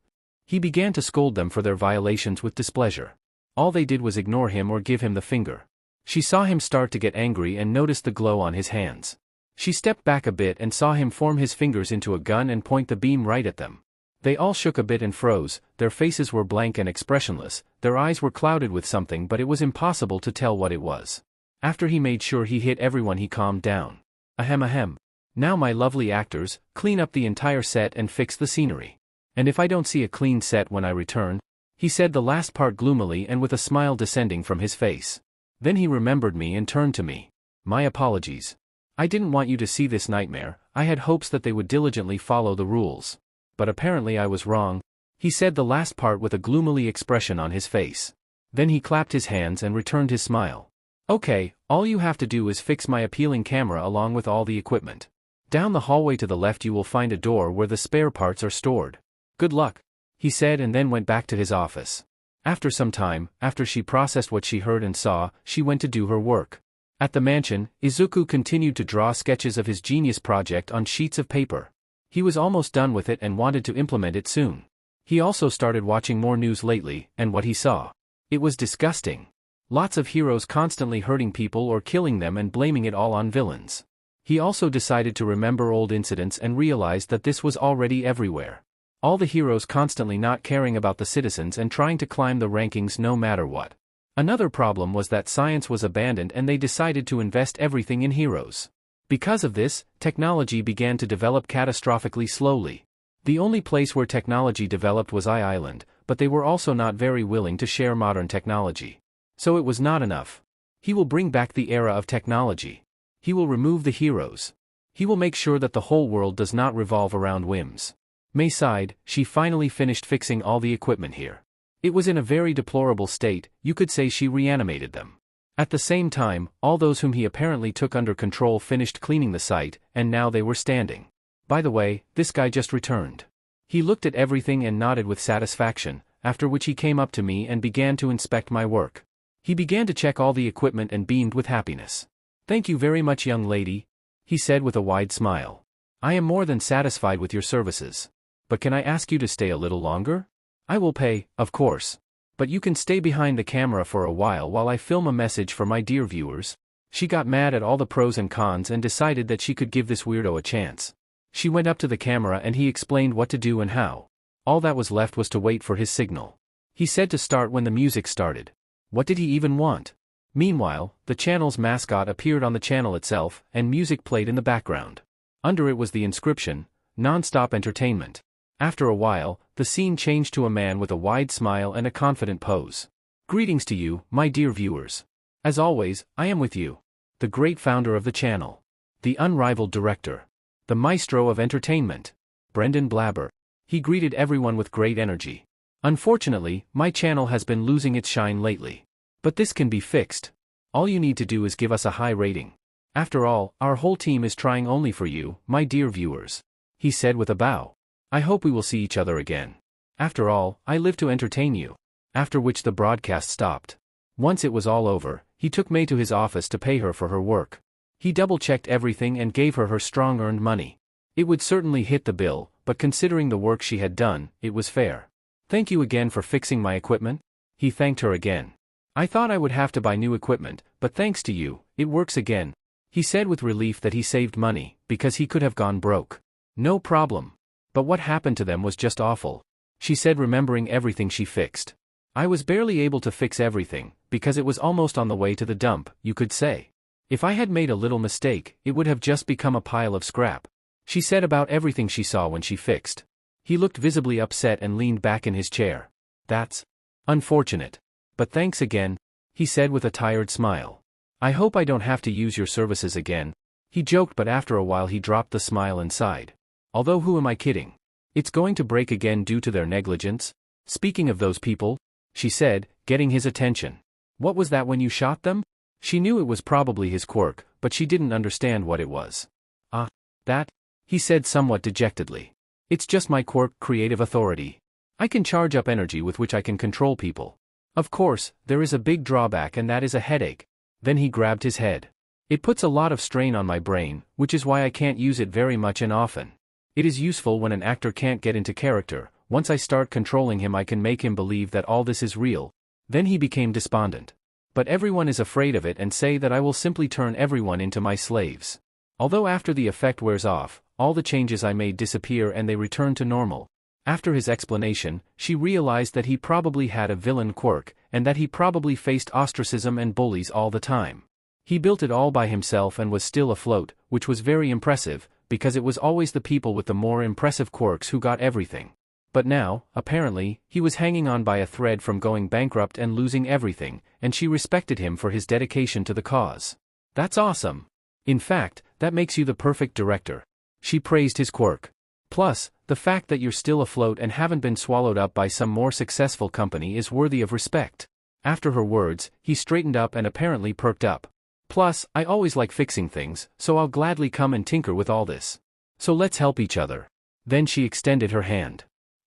Speaker 1: He began to scold them for their violations with displeasure. All they did was ignore him or give him the finger. She saw him start to get angry and noticed the glow on his hands. She stepped back a bit and saw him form his fingers into a gun and point the beam right at them. They all shook a bit and froze, their faces were blank and expressionless, their eyes were clouded with something, but it was impossible to tell what it was. After he made sure he hit everyone, he calmed down. Ahem. Now my lovely actors, clean up the entire set and fix the scenery. And if I don't see a clean set when I return, he said the last part gloomily and with a smile descending from his face. Then he remembered me and turned to me. My apologies. I didn't want you to see this nightmare. I had hopes that they would diligently follow the rules. But apparently I was wrong. He said the last part with a gloomily expression on his face. Then he clapped his hands and returned his smile. Okay, all you have to do is fix my appealing camera along with all the equipment. Down the hallway to the left you will find a door where the spare parts are stored. Good luck, he said, and then went back to his office. After some time, after she processed what she heard and saw, she went to do her work. At the mansion, Izuku continued to draw sketches of his genius project on sheets of paper. He was almost done with it and wanted to implement it soon. He also started watching more news lately, and what he saw. It was disgusting. Lots of heroes constantly hurting people or killing them and blaming it all on villains. He also decided to remember old incidents and realized that this was already everywhere. All the heroes constantly not caring about the citizens and trying to climb the rankings no matter what. Another problem was that science was abandoned and they decided to invest everything in heroes. Because of this, technology began to develop catastrophically slowly. The only place where technology developed was Island, but they were also not very willing to share modern technology. So it was not enough. He will bring back the era of technology. He will remove the heroes. He will make sure that the whole world does not revolve around whims. May sighed. She finally finished fixing all the equipment here. It was in a very deplorable state, you could say she reanimated them. At the same time, all those whom he apparently took under control finished cleaning the site, and now they were standing. By the way, this guy just returned. He looked at everything and nodded with satisfaction, after which he came up to me and began to inspect my work. He began to check all the equipment and beamed with happiness. Thank you very much, young lady, he said with a wide smile. I am more than satisfied with your services. But can I ask you to stay a little longer? I will pay, of course. But you can stay behind the camera for a while I film a message for my dear viewers. She got mad at all the pros and cons and decided that she could give this weirdo a chance. She went up to the camera and he explained what to do and how. All that was left was to wait for his signal. He said to start when the music started. What did he even want? Meanwhile, the channel's mascot appeared on the channel itself, and music played in the background. Under it was the inscription, "Non-stop entertainment." After a while, the scene changed to a man with a wide smile and a confident pose. Greetings to you, my dear viewers. As always, I am with you. The great founder of the channel. The unrivaled director. The maestro of entertainment. Brendan Blabber. He greeted everyone with great energy. Unfortunately, my channel has been losing its shine lately. But this can be fixed. All you need to do is give us a high rating. After all, our whole team is trying only for you, my dear viewers. He said with a bow. I hope we will see each other again. After all, I live to entertain you. After which the broadcast stopped. Once it was all over, he took May to his office to pay her for her work. He double-checked everything and gave her her strong-earned money. It would certainly hit the bill, but considering the work she had done, it was fair. Thank you again for fixing my equipment. He thanked her again. I thought I would have to buy new equipment, but thanks to you, it works again. He said with relief that he saved money, because he could have gone broke. No problem. But what happened to them was just awful. She said, remembering everything she fixed. I was barely able to fix everything, because it was almost on the way to the dump, you could say. If I had made a little mistake, it would have just become a pile of scrap. She said about everything she saw when she fixed. He looked visibly upset and leaned back in his chair. That's unfortunate. But thanks again, he said with a tired smile. I hope I don't have to use your services again. He joked, but after a while he dropped the smile and sighed. Although who am I kidding? It's going to break again due to their negligence. Speaking of those people, she said, getting his attention. What was that when you shot them? She knew it was probably his quirk, but she didn't understand what it was. Ah, that? He said somewhat dejectedly. It's just my quirk, creative authority. I can charge up energy with which I can control people. Of course, there is a big drawback, and that is a headache. Then he grabbed his head. It puts a lot of strain on my brain, which is why I can't use it very much and often. It is useful when an actor can't get into character. Once I start controlling him, I can make him believe that all this is real. Then he became despondent. But everyone is afraid of it and say that I will simply turn everyone into my slaves. Although after the effect wears off, all the changes I made disappear and they return to normal. After his explanation, she realized that he probably had a villain quirk, and that he probably faced ostracism and bullies all the time. He built it all by himself and was still afloat, which was very impressive, because it was always the people with the more impressive quirks who got everything. But now, apparently, he was hanging on by a thread from going bankrupt and losing everything, and she respected him for his dedication to the cause. That's awesome. In fact, that makes you the perfect director. She praised his quirk. Plus, the fact that you're still afloat and haven't been swallowed up by some more successful company is worthy of respect. After her words, he straightened up and apparently perked up. Plus, I always like fixing things, so I'll gladly come and tinker with all this. So let's help each other. Then she extended her hand.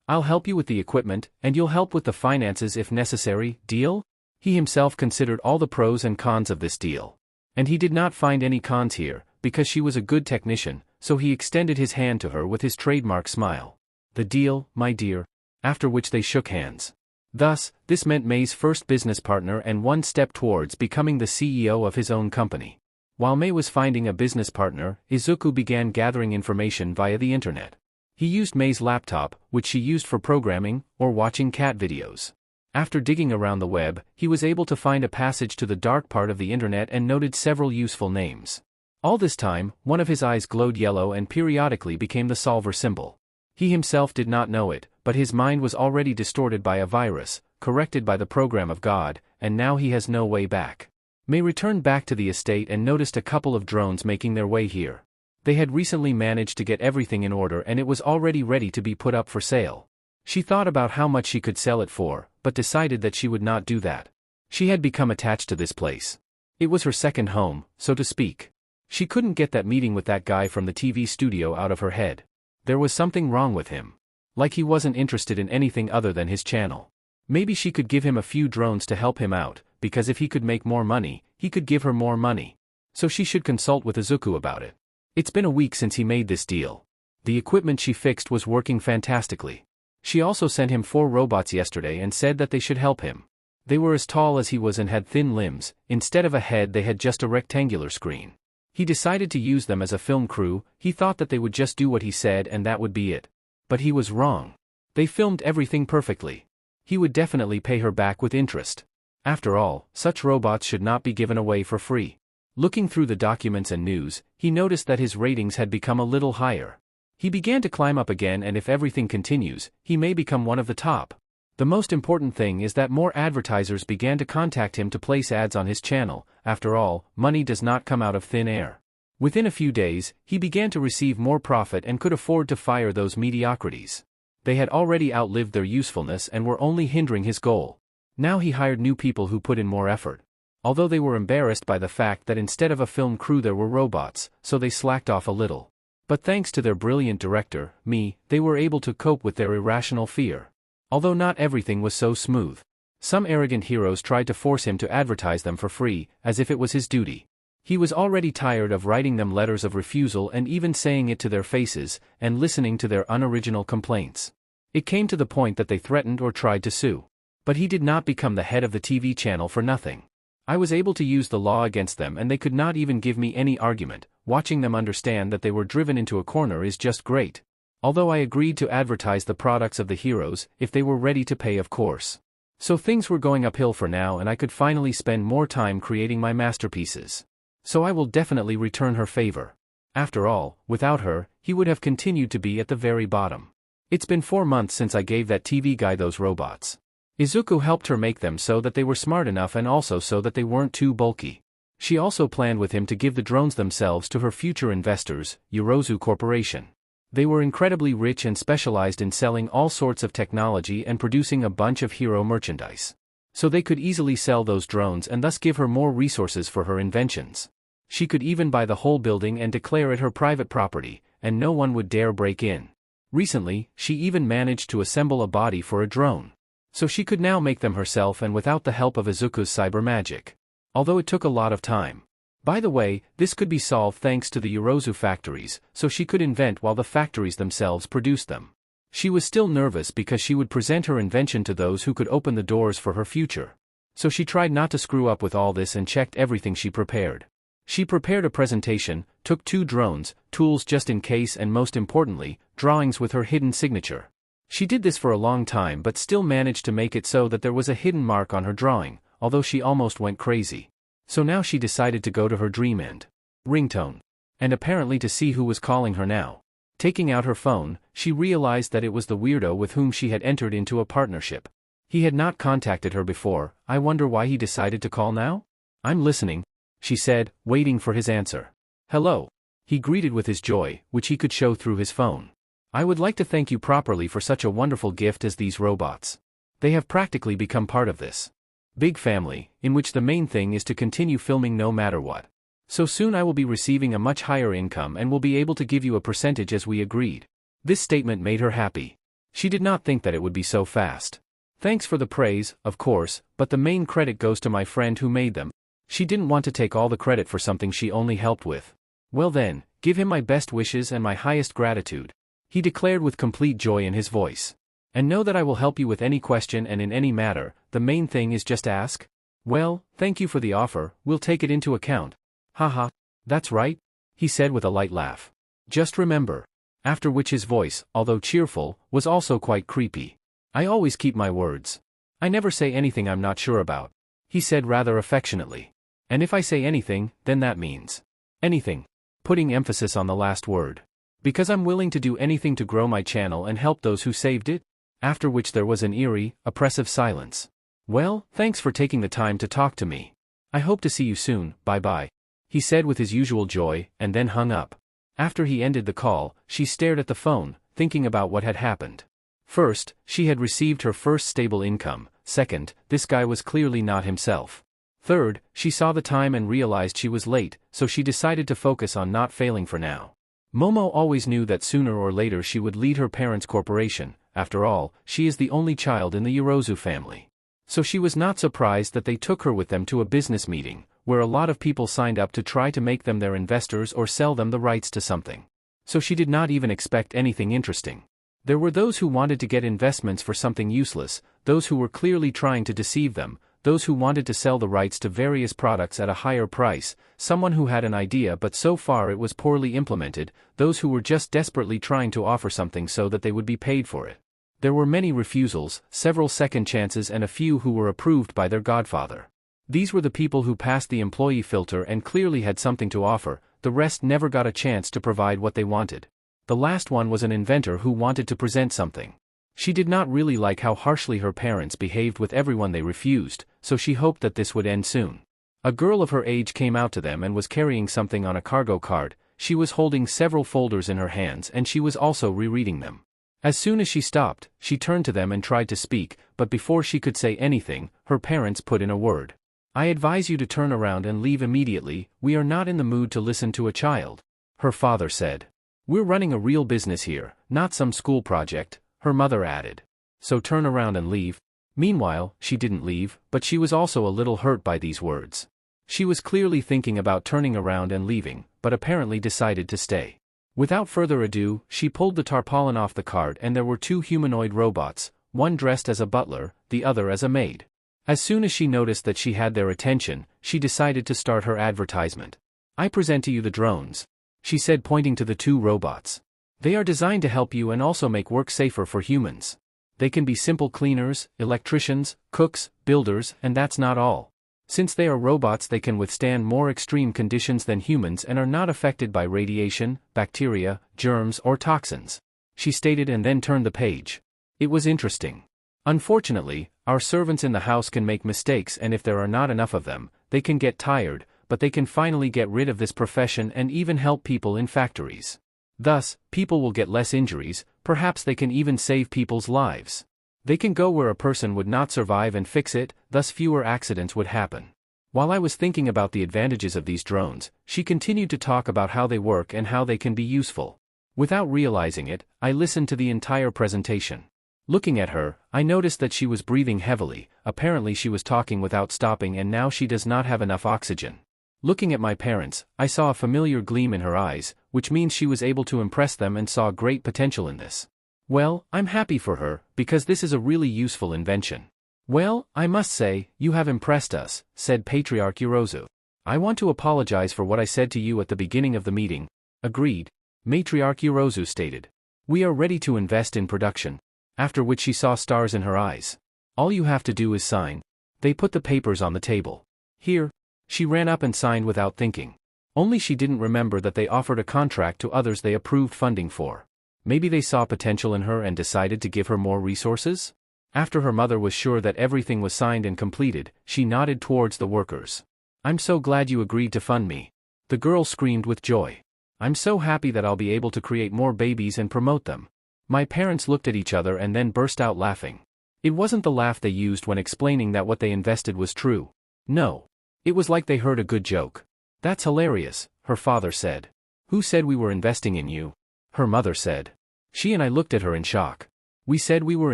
Speaker 1: I'll help you with the equipment, and you'll help with the finances if necessary, deal? He himself considered all the pros and cons of this deal. And he did not find any cons here, because she was a good technician, so he extended his hand to her with his trademark smile. The deal, my dear. After which they shook hands. Thus, this meant May's first business partner and one step towards becoming the CEO of his own company. While May was finding a business partner, Izuku began gathering information via the internet. He used May's laptop, which she used for programming, or watching cat videos. After digging around the web, he was able to find a passage to the dark part of the internet and noted several useful names. All this time, one of his eyes glowed yellow and periodically became the solver symbol. He himself did not know it, but his mind was already distorted by a virus, corrected by the program of God, and now he has no way back. May returned back to the estate and noticed a couple of drones making their way here. They had recently managed to get everything in order and it was already ready to be put up for sale. She thought about how much she could sell it for, but decided that she would not do that. She had become attached to this place. It was her second home, so to speak. She couldn't get that meeting with that guy from the TV studio out of her head. There was something wrong with him. Like he wasn't interested in anything other than his channel. Maybe she could give him a few drones to help him out, because if he could make more money, he could give her more money. So she should consult with Izuku about it. It's been a week since he made this deal. The equipment she fixed was working fantastically. She also sent him 4 robots yesterday and said that they should help him. They were as tall as he was and had thin limbs. Instead of a head, they had just a rectangular screen. He decided to use them as a film crew. He thought that they would just do what he said and that would be it. But he was wrong. They filmed everything perfectly. He would definitely pay her back with interest. After all, such robots should not be given away for free. Looking through the documents and news, he noticed that his ratings had become a little higher. He began to climb up again, and if everything continues, he may become one of the top. The most important thing is that more advertisers began to contact him to place ads on his channel. After all, money does not come out of thin air. Within a few days, he began to receive more profit and could afford to fire those mediocrities. They had already outlived their usefulness and were only hindering his goal. Now he hired new people who put in more effort. Although they were embarrassed by the fact that instead of a film crew there were robots, so they slacked off a little. But thanks to their brilliant director, me, they were able to cope with their irrational fear. Although not everything was so smooth. Some arrogant heroes tried to force him to advertise them for free, as if it was his duty. He was already tired of writing them letters of refusal and even saying it to their faces, and listening to their unoriginal complaints. It came to the point that they threatened or tried to sue. But he did not become the head of the TV channel for nothing. I was able to use the law against them and they could not even give me any argument. Watching them understand that they were driven into a corner is just great. Although I agreed to advertise the products of the heroes, if they were ready to pay, of course. So things were going uphill for now and I could finally spend more time creating my masterpieces. So I will definitely return her favor. After all, without her, he would have continued to be at the very bottom. It's been 4 months since I gave that TV guy those robots. Izuku helped her make them so that they were smart enough and also so that they weren't too bulky. She also planned with him to give the drones themselves to her future investors, Yorozu Corporation. They were incredibly rich and specialized in selling all sorts of technology and producing a bunch of hero merchandise. So they could easily sell those drones and thus give her more resources for her inventions. She could even buy the whole building and declare it her private property, and no one would dare break in. Recently, she even managed to assemble a body for a drone. So she could now make them herself and without the help of Izuku's cyber magic. Although it took a lot of time. By the way, this could be solved thanks to the Yorozu factories, so she could invent while the factories themselves produced them. She was still nervous because she would present her invention to those who could open the doors for her future. So she tried not to screw up with all this and checked everything she prepared. She prepared a presentation, took 2 drones, tools just in case and most importantly, drawings with her hidden signature. She did this for a long time but still managed to make it so that there was a hidden mark on her drawing, although she almost went crazy. So now she decided to go to her dream end. Ringtone. And apparently to see who was calling her now. Taking out her phone, she realized that it was the weirdo with whom she had entered into a partnership. He had not contacted her before. I wonder why he decided to call now? I'm listening, she said, waiting for his answer. Hello. He greeted with his joy, which he could show through his phone. I would like to thank you properly for such a wonderful gift as these robots. They have practically become part of this big family, in which the main thing is to continue filming no matter what. So soon I will be receiving a much higher income and will be able to give you a percentage as we agreed. This statement made her happy. She did not think that it would be so fast. Thanks for the praise, of course, but the main credit goes to my friend who made them. She didn't want to take all the credit for something she only helped with. Well then, give him my best wishes and my highest gratitude, he declared with complete joy in his voice. And know that I will help you with any question and in any matter. The main thing is just ask. Well, thank you for the offer, we'll take it into account. Haha, that's right, he said with a light laugh. Just remember. After which his voice, although cheerful, was also quite creepy. I always keep my words. I never say anything I'm not sure about, he said rather affectionately. And if I say anything, then that means anything. Putting emphasis on the last word. Because I'm willing to do anything to grow my channel and help those who saved it. After which there was an eerie, oppressive silence. Well, thanks for taking the time to talk to me. I hope to see you soon, bye-bye, he said with his usual joy, and then hung up. After he ended the call, she stared at the phone, thinking about what had happened. First, she had received her first stable income. Second, this guy was clearly not himself. Third, she saw the time and realized she was late, so she decided to focus on not failing for now. Momo always knew that sooner or later she would lead her parents' corporation. After all, she is the only child in the Yorozu family. So she was not surprised that they took her with them to a business meeting, where a lot of people signed up to try to make them their investors or sell them the rights to something. So she did not even expect anything interesting. There were those who wanted to get investments for something useless, those who were clearly trying to deceive them, those who wanted to sell the rights to various products at a higher price, someone who had an idea but so far it was poorly implemented, those who were just desperately trying to offer something so that they would be paid for it. There were many refusals, several second chances and a few who were approved by their godfather. These were the people who passed the employee filter and clearly had something to offer. The rest never got a chance to provide what they wanted. The last one was an inventor who wanted to present something. She did not really like how harshly her parents behaved with everyone they refused, so she hoped that this would end soon. A girl of her age came out to them and was carrying something on a cargo cart. She was holding several folders in her hands and she was also rereading them. As soon as she stopped, she turned to them and tried to speak, but before she could say anything, her parents put in a word. I advise you to turn around and leave immediately. We are not in the mood to listen to a child, her father said. We're running a real business here, not some school project, her mother added. So turn around and leave. Meanwhile, she didn't leave, but she was also a little hurt by these words. She was clearly thinking about turning around and leaving, but apparently decided to stay. Without further ado, she pulled the tarpaulin off the cart and there were 2 humanoid robots, one dressed as a butler, the other as a maid. As soon as she noticed that she had their attention, she decided to start her advertisement. I present to you the drones, she said pointing to the 2 robots. They are designed to help you and also make work safer for humans. They can be simple cleaners, electricians, cooks, builders, and that's not all. Since they are robots, they can withstand more extreme conditions than humans and are not affected by radiation, bacteria, germs, or toxins, she stated and then turned the page. It was interesting. Unfortunately, our servants in the house can make mistakes and if there are not enough of them, they can get tired, but they can finally get rid of this profession and even help people in factories. Thus, people will get less injuries, perhaps they can even save people's lives. They can go where a person would not survive and fix it, thus fewer accidents would happen. While I was thinking about the advantages of these drones, she continued to talk about how they work and how they can be useful. Without realizing it, I listened to the entire presentation. Looking at her, I noticed that she was breathing heavily, apparently she was talking without stopping and now she does not have enough oxygen. Looking at my parents, I saw a familiar gleam in her eyes, which means she was able to impress them and saw great potential in this. Well, I'm happy for her, because this is a really useful invention. Well, I must say, you have impressed us, said Patriarch Yorozu. I want to apologize for what I said to you at the beginning of the meeting. Agreed. Matriarch Yorozu stated. We are ready to invest in production. After which she saw stars in her eyes. All you have to do is sign. They put the papers on the table. Here. She ran up and signed without thinking. Only she didn't remember that they offered a contract to others they approved funding for. Maybe they saw potential in her and decided to give her more resources? After her mother was sure that everything was signed and completed, she nodded towards the workers. I'm so glad you agreed to fund me. The girl screamed with joy. I'm so happy that I'll be able to create more babies and promote them. My parents looked at each other and then burst out laughing. It wasn't the laugh they used when explaining that what they invested was true. No. It was like they heard a good joke. That's hilarious, her father said. Who said we were investing in you? Her mother said. She and I looked at her in shock. We said we were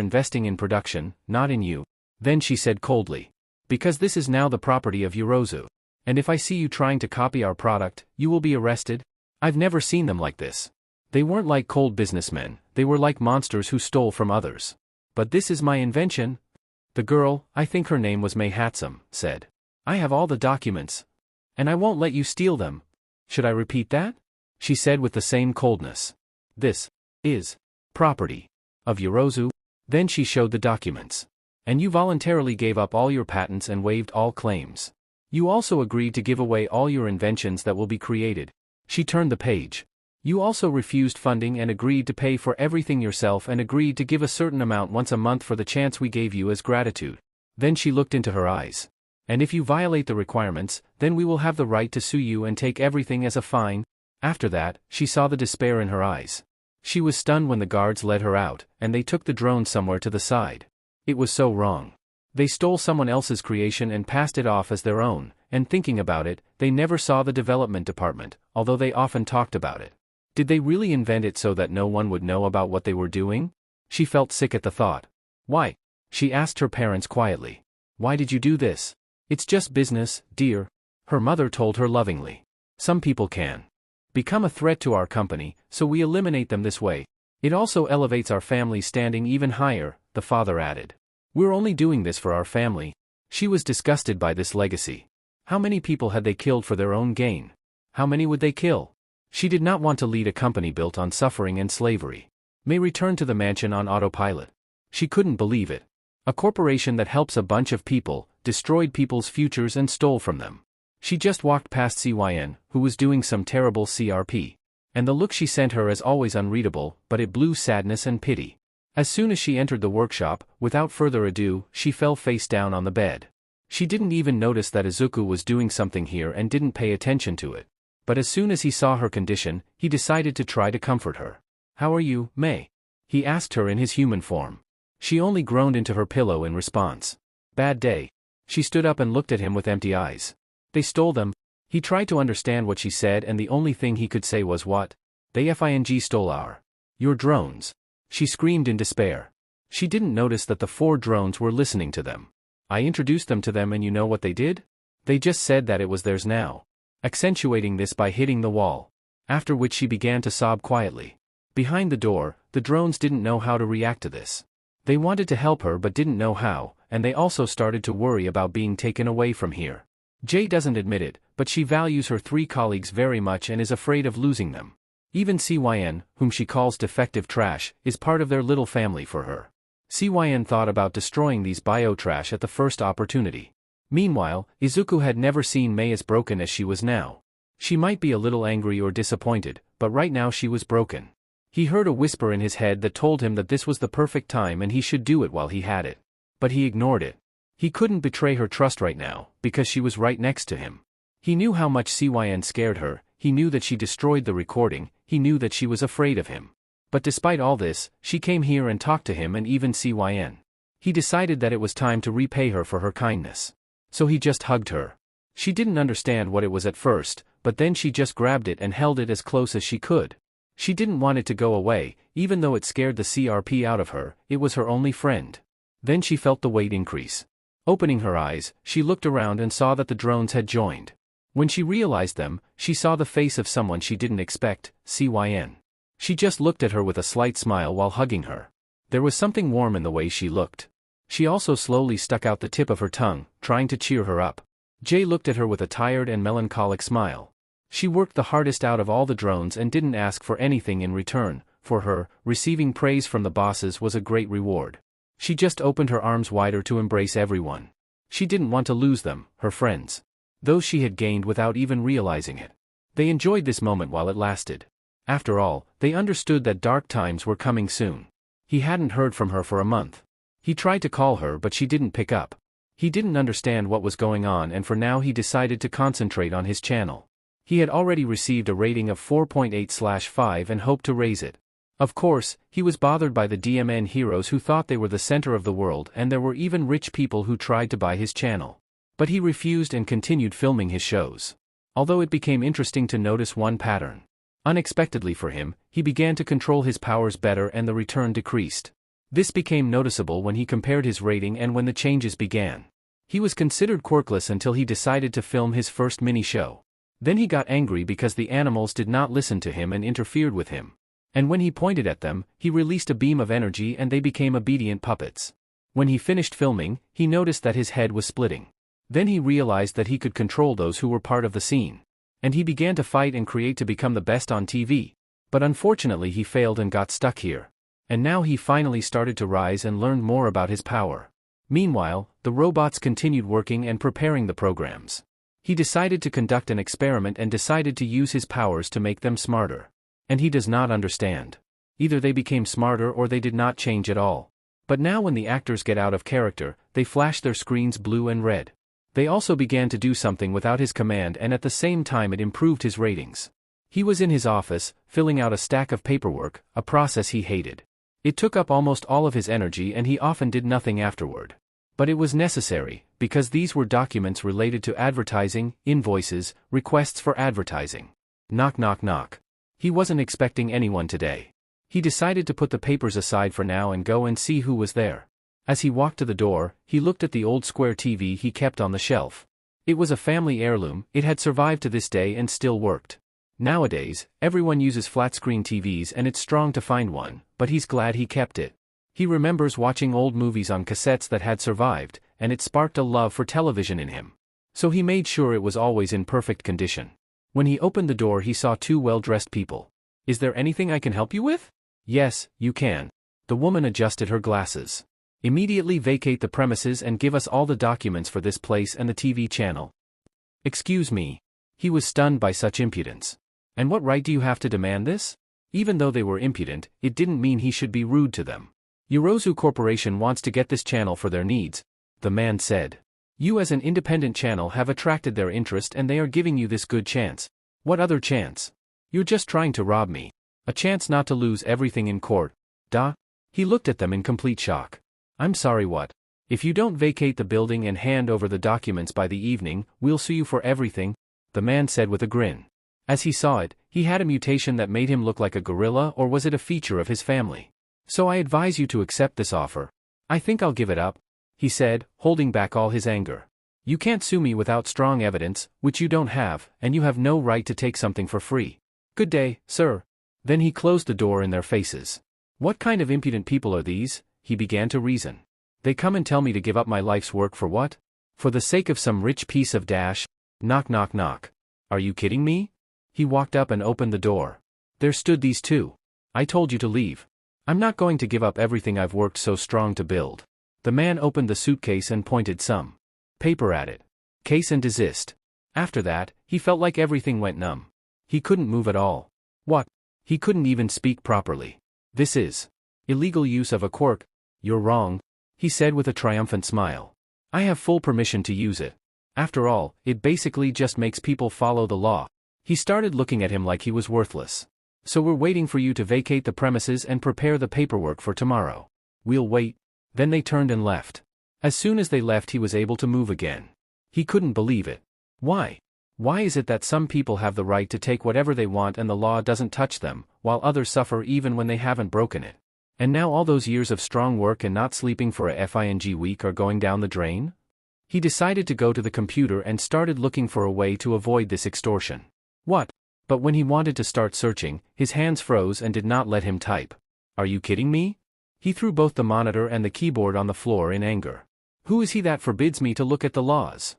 Speaker 1: investing in production, not in you. Then she said coldly. Because this is now the property of Yorozu. And if I see you trying to copy our product, you will be arrested? I've never seen them like this. They weren't like cold businessmen, they were like monsters who stole from others. But this is my invention. The girl, I think her name was Mei Hatsum, said. I have all the documents. And I won't let you steal them. Should I repeat that? She said with the same coldness. This is property of Yorozu. Then she showed the documents. And you voluntarily gave up all your patents and waived all claims. You also agreed to give away all your inventions that will be created. She turned the page. You also refused funding and agreed to pay for everything yourself and agreed to give a certain amount once a month for the chance we gave you as gratitude. Then she looked into her eyes. And if you violate the requirements, then we will have the right to sue you and take everything as a fine. After that, she saw the despair in her eyes. She was stunned when the guards led her out, and they took the drone somewhere to the side. It was so wrong. They stole someone else's creation and passed it off as their own, and thinking about it, they never saw the development department, although they often talked about it. Did they really invent it so that no one would know about what they were doing? She felt sick at the thought. Why? She asked her parents quietly. Why did you do this? It's just business, dear. Her mother told her lovingly. Some people can become a threat to our company, so we eliminate them this way. It also elevates our family's standing even higher, the father added. We're only doing this for our family. She was disgusted by this legacy. How many people had they killed for their own gain? How many would they kill? She did not want to lead a company built on suffering and slavery. May returned to the mansion on autopilot. She couldn't believe it. A corporation that helps a bunch of people, destroyed people's futures and stole from them. She just walked past CYN, who was doing some terrible CRP. And the look she sent her as always unreadable, but it blew sadness and pity. As soon as she entered the workshop, without further ado, she fell face down on the bed. She didn't even notice that Izuku was doing something here and didn't pay attention to it. But as soon as he saw her condition, he decided to try to comfort her. How are you, Mei? He asked her in his human form. She only groaned into her pillow in response. Bad day. She stood up and looked at him with empty eyes. They stole them. He tried to understand what she said and the only thing he could say was what? They stole your drones. She screamed in despair. She didn't notice that the 4 drones were listening to them. I introduced them to them and you know what they did? They just said that it was theirs now. Accentuating this by hitting the wall. After which she began to sob quietly. Behind the door, the drones didn't know how to react to this. They wanted to help her but didn't know how, and they also started to worry about being taken away from here. Jay doesn't admit it, but she values her 3 colleagues very much and is afraid of losing them. Even CYN, whom she calls defective trash, is part of their little family for her. CYN thought about destroying these bio-trash at the first opportunity. Meanwhile, Izuku had never seen Mei as broken as she was now. She might be a little angry or disappointed, but right now she was broken. He heard a whisper in his head that told him that this was the perfect time and he should do it while he had it. But he ignored it. He couldn't betray her trust right now, because she was right next to him. He knew how much Cyn scared her, he knew that she destroyed the recording, he knew that she was afraid of him. But despite all this, she came here and talked to him and even Cyn. He decided that it was time to repay her for her kindness. So he just hugged her. She didn't understand what it was at first, but then she just grabbed it and held it as close as she could. She didn't want it to go away, even though it scared the CRP out of her, it was her only friend. Then she felt the weight increase. Opening her eyes, she looked around and saw that the drones had joined. When she realized them, she saw the face of someone she didn't expect, Cyn. She just looked at her with a slight smile while hugging her. There was something warm in the way she looked. She also slowly stuck out the tip of her tongue, trying to cheer her up. Jay looked at her with a tired and melancholic smile. She worked the hardest out of all the drones and didn't ask for anything in return. For her, receiving praise from the bosses was a great reward. She just opened her arms wider to embrace everyone. She didn't want to lose them, her friends. Those she had gained without even realizing it. They enjoyed this moment while it lasted. After all, they understood that dark times were coming soon. He hadn't heard from her for a month. He tried to call her but she didn't pick up. He didn't understand what was going on and for now he decided to concentrate on his channel. He had already received a rating of 4.8/5 and hoped to raise it. Of course, he was bothered by the DMN heroes who thought they were the center of the world and there were even rich people who tried to buy his channel. But he refused and continued filming his shows. Although it became interesting to notice one pattern. Unexpectedly for him, he began to control his powers better and the return decreased. This became noticeable when he compared his rating and when the changes began. He was considered quirkless until he decided to film his first mini-show. Then he got angry because the animals did not listen to him and interfered with him. And when he pointed at them, he released a beam of energy and they became obedient puppets. When he finished filming, he noticed that his head was splitting. Then he realized that he could control those who were part of the scene. And he began to fight and create to become the best on TV. But unfortunately he failed and got stuck here. And now he finally started to rise and learned more about his power. Meanwhile, the robots continued working and preparing the programs. He decided to conduct an experiment and decided to use his powers to make them smarter. And he does not understand. Either they became smarter or they did not change at all. But now when the actors get out of character, they flash their screens blue and red. They also began to do something without his command and at the same time it improved his ratings. He was in his office, filling out a stack of paperwork, a process he hated. It took up almost all of his energy and he often did nothing afterward. But it was necessary, because these were documents related to advertising, invoices, requests for advertising. Knock knock knock. He wasn't expecting anyone today. He decided to put the papers aside for now and go and see who was there. As he walked to the door, he looked at the old square TV he kept on the shelf. It was a family heirloom, it had survived to this day and still worked. Nowadays, everyone uses flat-screen TVs and it's strong to find one, but he's glad he kept it. He remembers watching old movies on cassettes that had survived, and it sparked a love for television in him. So he made sure it was always in perfect condition. When he opened the door he saw two well-dressed people. "Is there anything I can help you with?" "Yes, you can." The woman adjusted her glasses. "Immediately vacate the premises and give us all the documents for this place and the TV channel." "Excuse me." He was stunned by such impudence. "And what right do you have to demand this?" Even though they were impudent, it didn't mean he should be rude to them. "Yorozu Corporation wants to get this channel for their needs," the man said. "You as an independent channel have attracted their interest and they are giving you this good chance." "What other chance? You're just trying to rob me. A chance not to lose everything in court." "Duh?" He looked at them in complete shock. "I'm sorry, what? If you don't vacate the building and hand over the documents by the evening, we'll sue you for everything," the man said with a grin. As he saw it, he had a mutation that made him look like a gorilla, or was it a feature of his family? "So I advise you to accept this offer." "I think I'll give it up," he said, holding back all his anger. "You can't sue me without strong evidence, which you don't have, and you have no right to take something for free. Good day, sir." Then he closed the door in their faces. "What kind of impudent people are these?" he began to reason. "They come and tell me to give up my life's work for what? For the sake of some rich piece of dash? Knock knock knock. Are you kidding me?" He walked up and opened the door. There stood these two. "I told you to leave. I'm not going to give up everything I've worked so strong to build." The man opened the suitcase and pointed some paper at it. "Case and desist." After that, he felt like everything went numb. He couldn't move at all. "What?" He couldn't even speak properly. "This is illegal use of a quirk." "You're wrong," he said with a triumphant smile. "I have full permission to use it." After all, it basically just makes people follow the law. He started looking at him like he was worthless. So we're waiting for you to vacate the premises and prepare the paperwork for tomorrow. We'll wait. Then they turned and left. As soon as they left he was able to move again. He couldn't believe it. Why? Why is it that some people have the right to take whatever they want and the law doesn't touch them, while others suffer even when they haven't broken it? And now all those years of strong work and not sleeping for a FING week are going down the drain? He decided to go to the computer and started looking for a way to avoid this extortion. What? But when he wanted to start searching, his hands froze and did not let him type. Are you kidding me? He threw both the monitor and the keyboard on the floor in anger. Who is he that forbids me to look at the laws?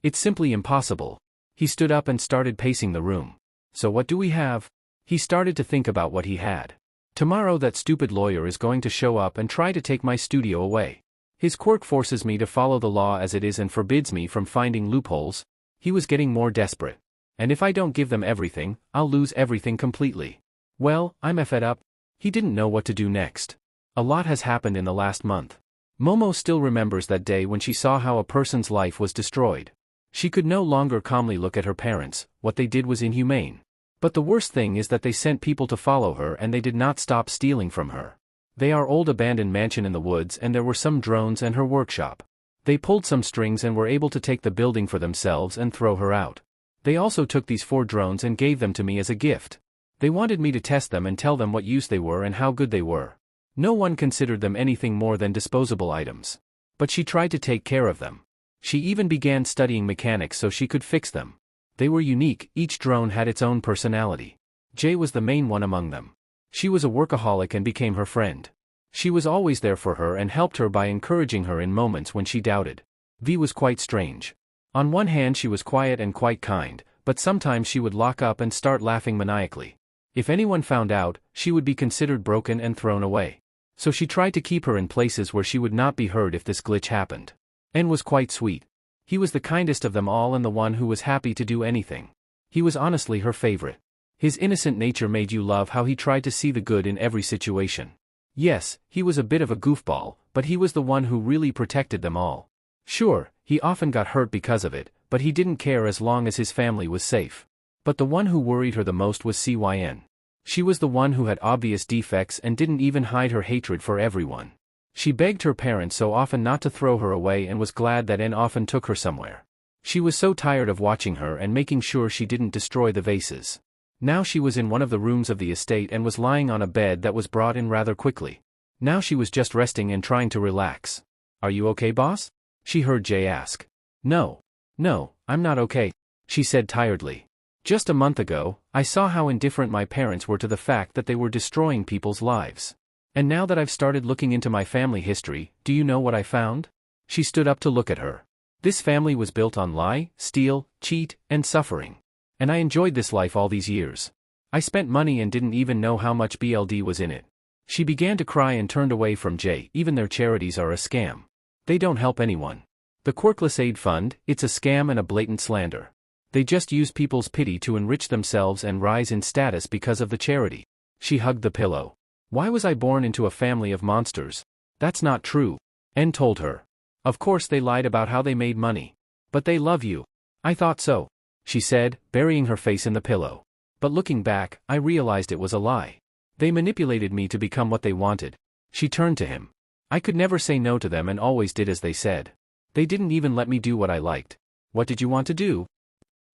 Speaker 1: It's simply impossible. He stood up and started pacing the room. So what do we have? He started to think about what he had. Tomorrow that stupid lawyer is going to show up and try to take my studio away. His quirk forces me to follow the law as it is and forbids me from finding loopholes. He was getting more desperate. And if I don't give them everything, I'll lose everything completely. Well, I'm fed up. He didn't know what to do next. A lot has happened in the last month. Momo still remembers that day when she saw how a person's life was destroyed. She could no longer calmly look at her parents. What they did was inhumane. But the worst thing is that they sent people to follow her and they did not stop stealing from her. They are old abandoned mansion in the woods and there were some drones and her workshop. They pulled some strings and were able to take the building for themselves and throw her out. They also took these 4 drones and gave them to me as a gift. They wanted me to test them and tell them what use they were and how good they were. No one considered them anything more than disposable items. But she tried to take care of them. She even began studying mechanics so she could fix them. They were unique, each drone had its own personality. Jay was the main one among them. She was a workaholic and became her friend. She was always there for her and helped her by encouraging her in moments when she doubted. V was quite strange. On one hand she was quiet and quite kind, but sometimes she would lock up and start laughing maniacally. If anyone found out, she would be considered broken and thrown away. So she tried to keep her in places where she would not be heard if this glitch happened. N was quite sweet. He was the kindest of them all and the one who was happy to do anything. He was honestly her favorite. His innocent nature made you love how he tried to see the good in every situation. Yes, he was a bit of a goofball, but he was the one who really protected them all. Sure, he often got hurt because of it, but he didn't care as long as his family was safe. But the one who worried her the most was Cyn. She was the one who had obvious defects and didn't even hide her hatred for everyone. She begged her parents so often not to throw her away and was glad that N often took her somewhere. She was so tired of watching her and making sure she didn't destroy the vases. Now she was in one of the rooms of the estate and was lying on a bed that was brought in rather quickly. Now she was just resting and trying to relax. Are you okay, boss? She heard Jay ask. No, I'm not okay, she said tiredly. Just a month ago, I saw how indifferent my parents were to the fact that they were destroying people's lives. And now that I've started looking into my family history, do you know what I found? She stood up to look at her. This family was built on lie, steal, cheat, and suffering. And I enjoyed this life all these years. I spent money and didn't even know how much BLD was in it. She began to cry and turned away from Jay. Even their charities are a scam. They don't help anyone. The Quirkless Aid Fund, it's a scam and a blatant slander. They just use people's pity to enrich themselves and rise in status because of the charity. She hugged the pillow. Why was I born into a family of monsters? That's not true. N told her. Of course they lied about how they made money. But they love you. I thought so, she said, burying her face in the pillow. But looking back, I realized it was a lie. They manipulated me to become what they wanted. She turned to him. I could never say no to them and always did as they said. They didn't even let me do what I liked. What did you want to do?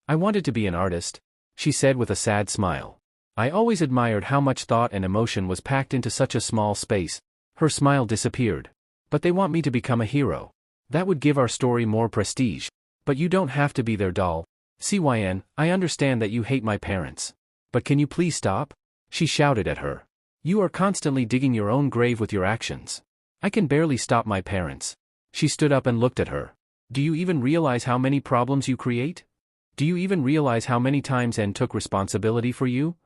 Speaker 1: I wanted to be an artist, she said with a sad smile. I always admired how much thought and emotion was packed into such a small space. Her smile disappeared. But they want me to become a hero. That would give our story more prestige. But you don't have to be their doll. Cyn, I understand that you hate my parents. But can you please stop? She shouted at her. You are constantly digging your own grave with your actions. I can barely stop my parents. She stood up and looked at her. Do you even realize how many problems you create? Do you even realize how many times N took responsibility for you?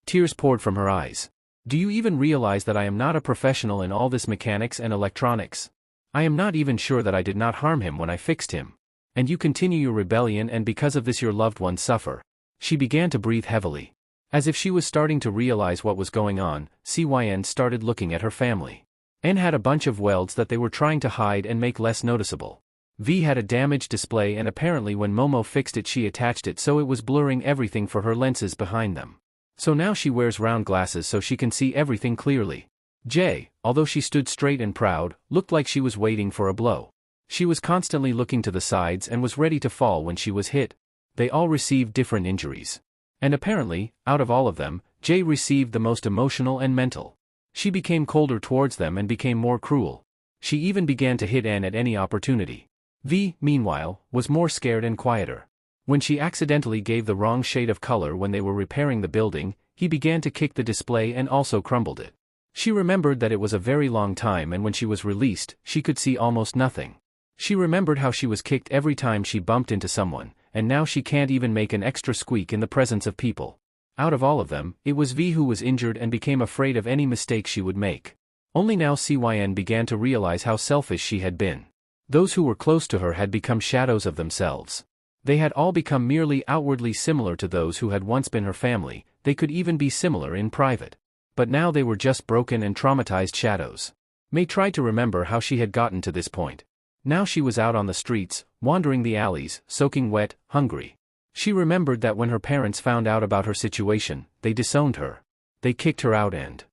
Speaker 1: Tears poured from her eyes. Do you even realize that I am not a professional in all this mechanics and electronics? I am not even sure that I did not harm him when I fixed him. And you continue your rebellion and because of this your loved ones suffer. She began to breathe heavily. As if she was starting to realize what was going on, Cyn started looking at her family. N had a bunch of welds that they were trying to hide and make less noticeable. V had a damaged display and apparently when Momo fixed it she attached it so it was blurring everything for her lenses behind them. So now she wears round glasses so she can see everything clearly. J, although she stood straight and proud, looked like she was waiting for a blow. She was constantly looking to the sides and was ready to fall when she was hit. They all received different injuries. And apparently, out of all of them, J received the most emotional and mental. She became colder towards them and became more cruel. She even began to hit N at any opportunity. V, meanwhile, was more scared and quieter. When she accidentally gave the wrong shade of color when they were repairing the building, he began to kick the display and also crumbled it. She remembered that it was a very long time and when she was released, she could see almost nothing. She remembered how she was kicked every time she bumped into someone, and now she can't even make an extra squeak in the presence of people. Out of all of them, it was V who was injured and became afraid of any mistake she would make. Only now CYN began to realize how selfish she had been. Those who were close to her had become shadows of themselves. They had all become merely outwardly similar to those who had once been her family, they could even be similar in private. But now they were just broken and traumatized shadows. May tried to remember how she had gotten to this point. Now she was out on the streets, wandering the alleys, soaking wet, hungry. She remembered that when her parents found out about her situation, they disowned her. They kicked her out and...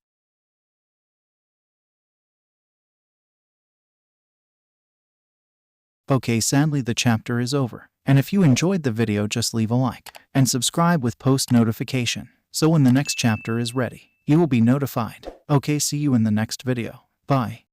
Speaker 2: Okay, sadly the chapter is over. And if you enjoyed the video just leave a like, and subscribe with post notification, so when the next chapter is ready, you will be notified. Okay, see you in the next video. Bye.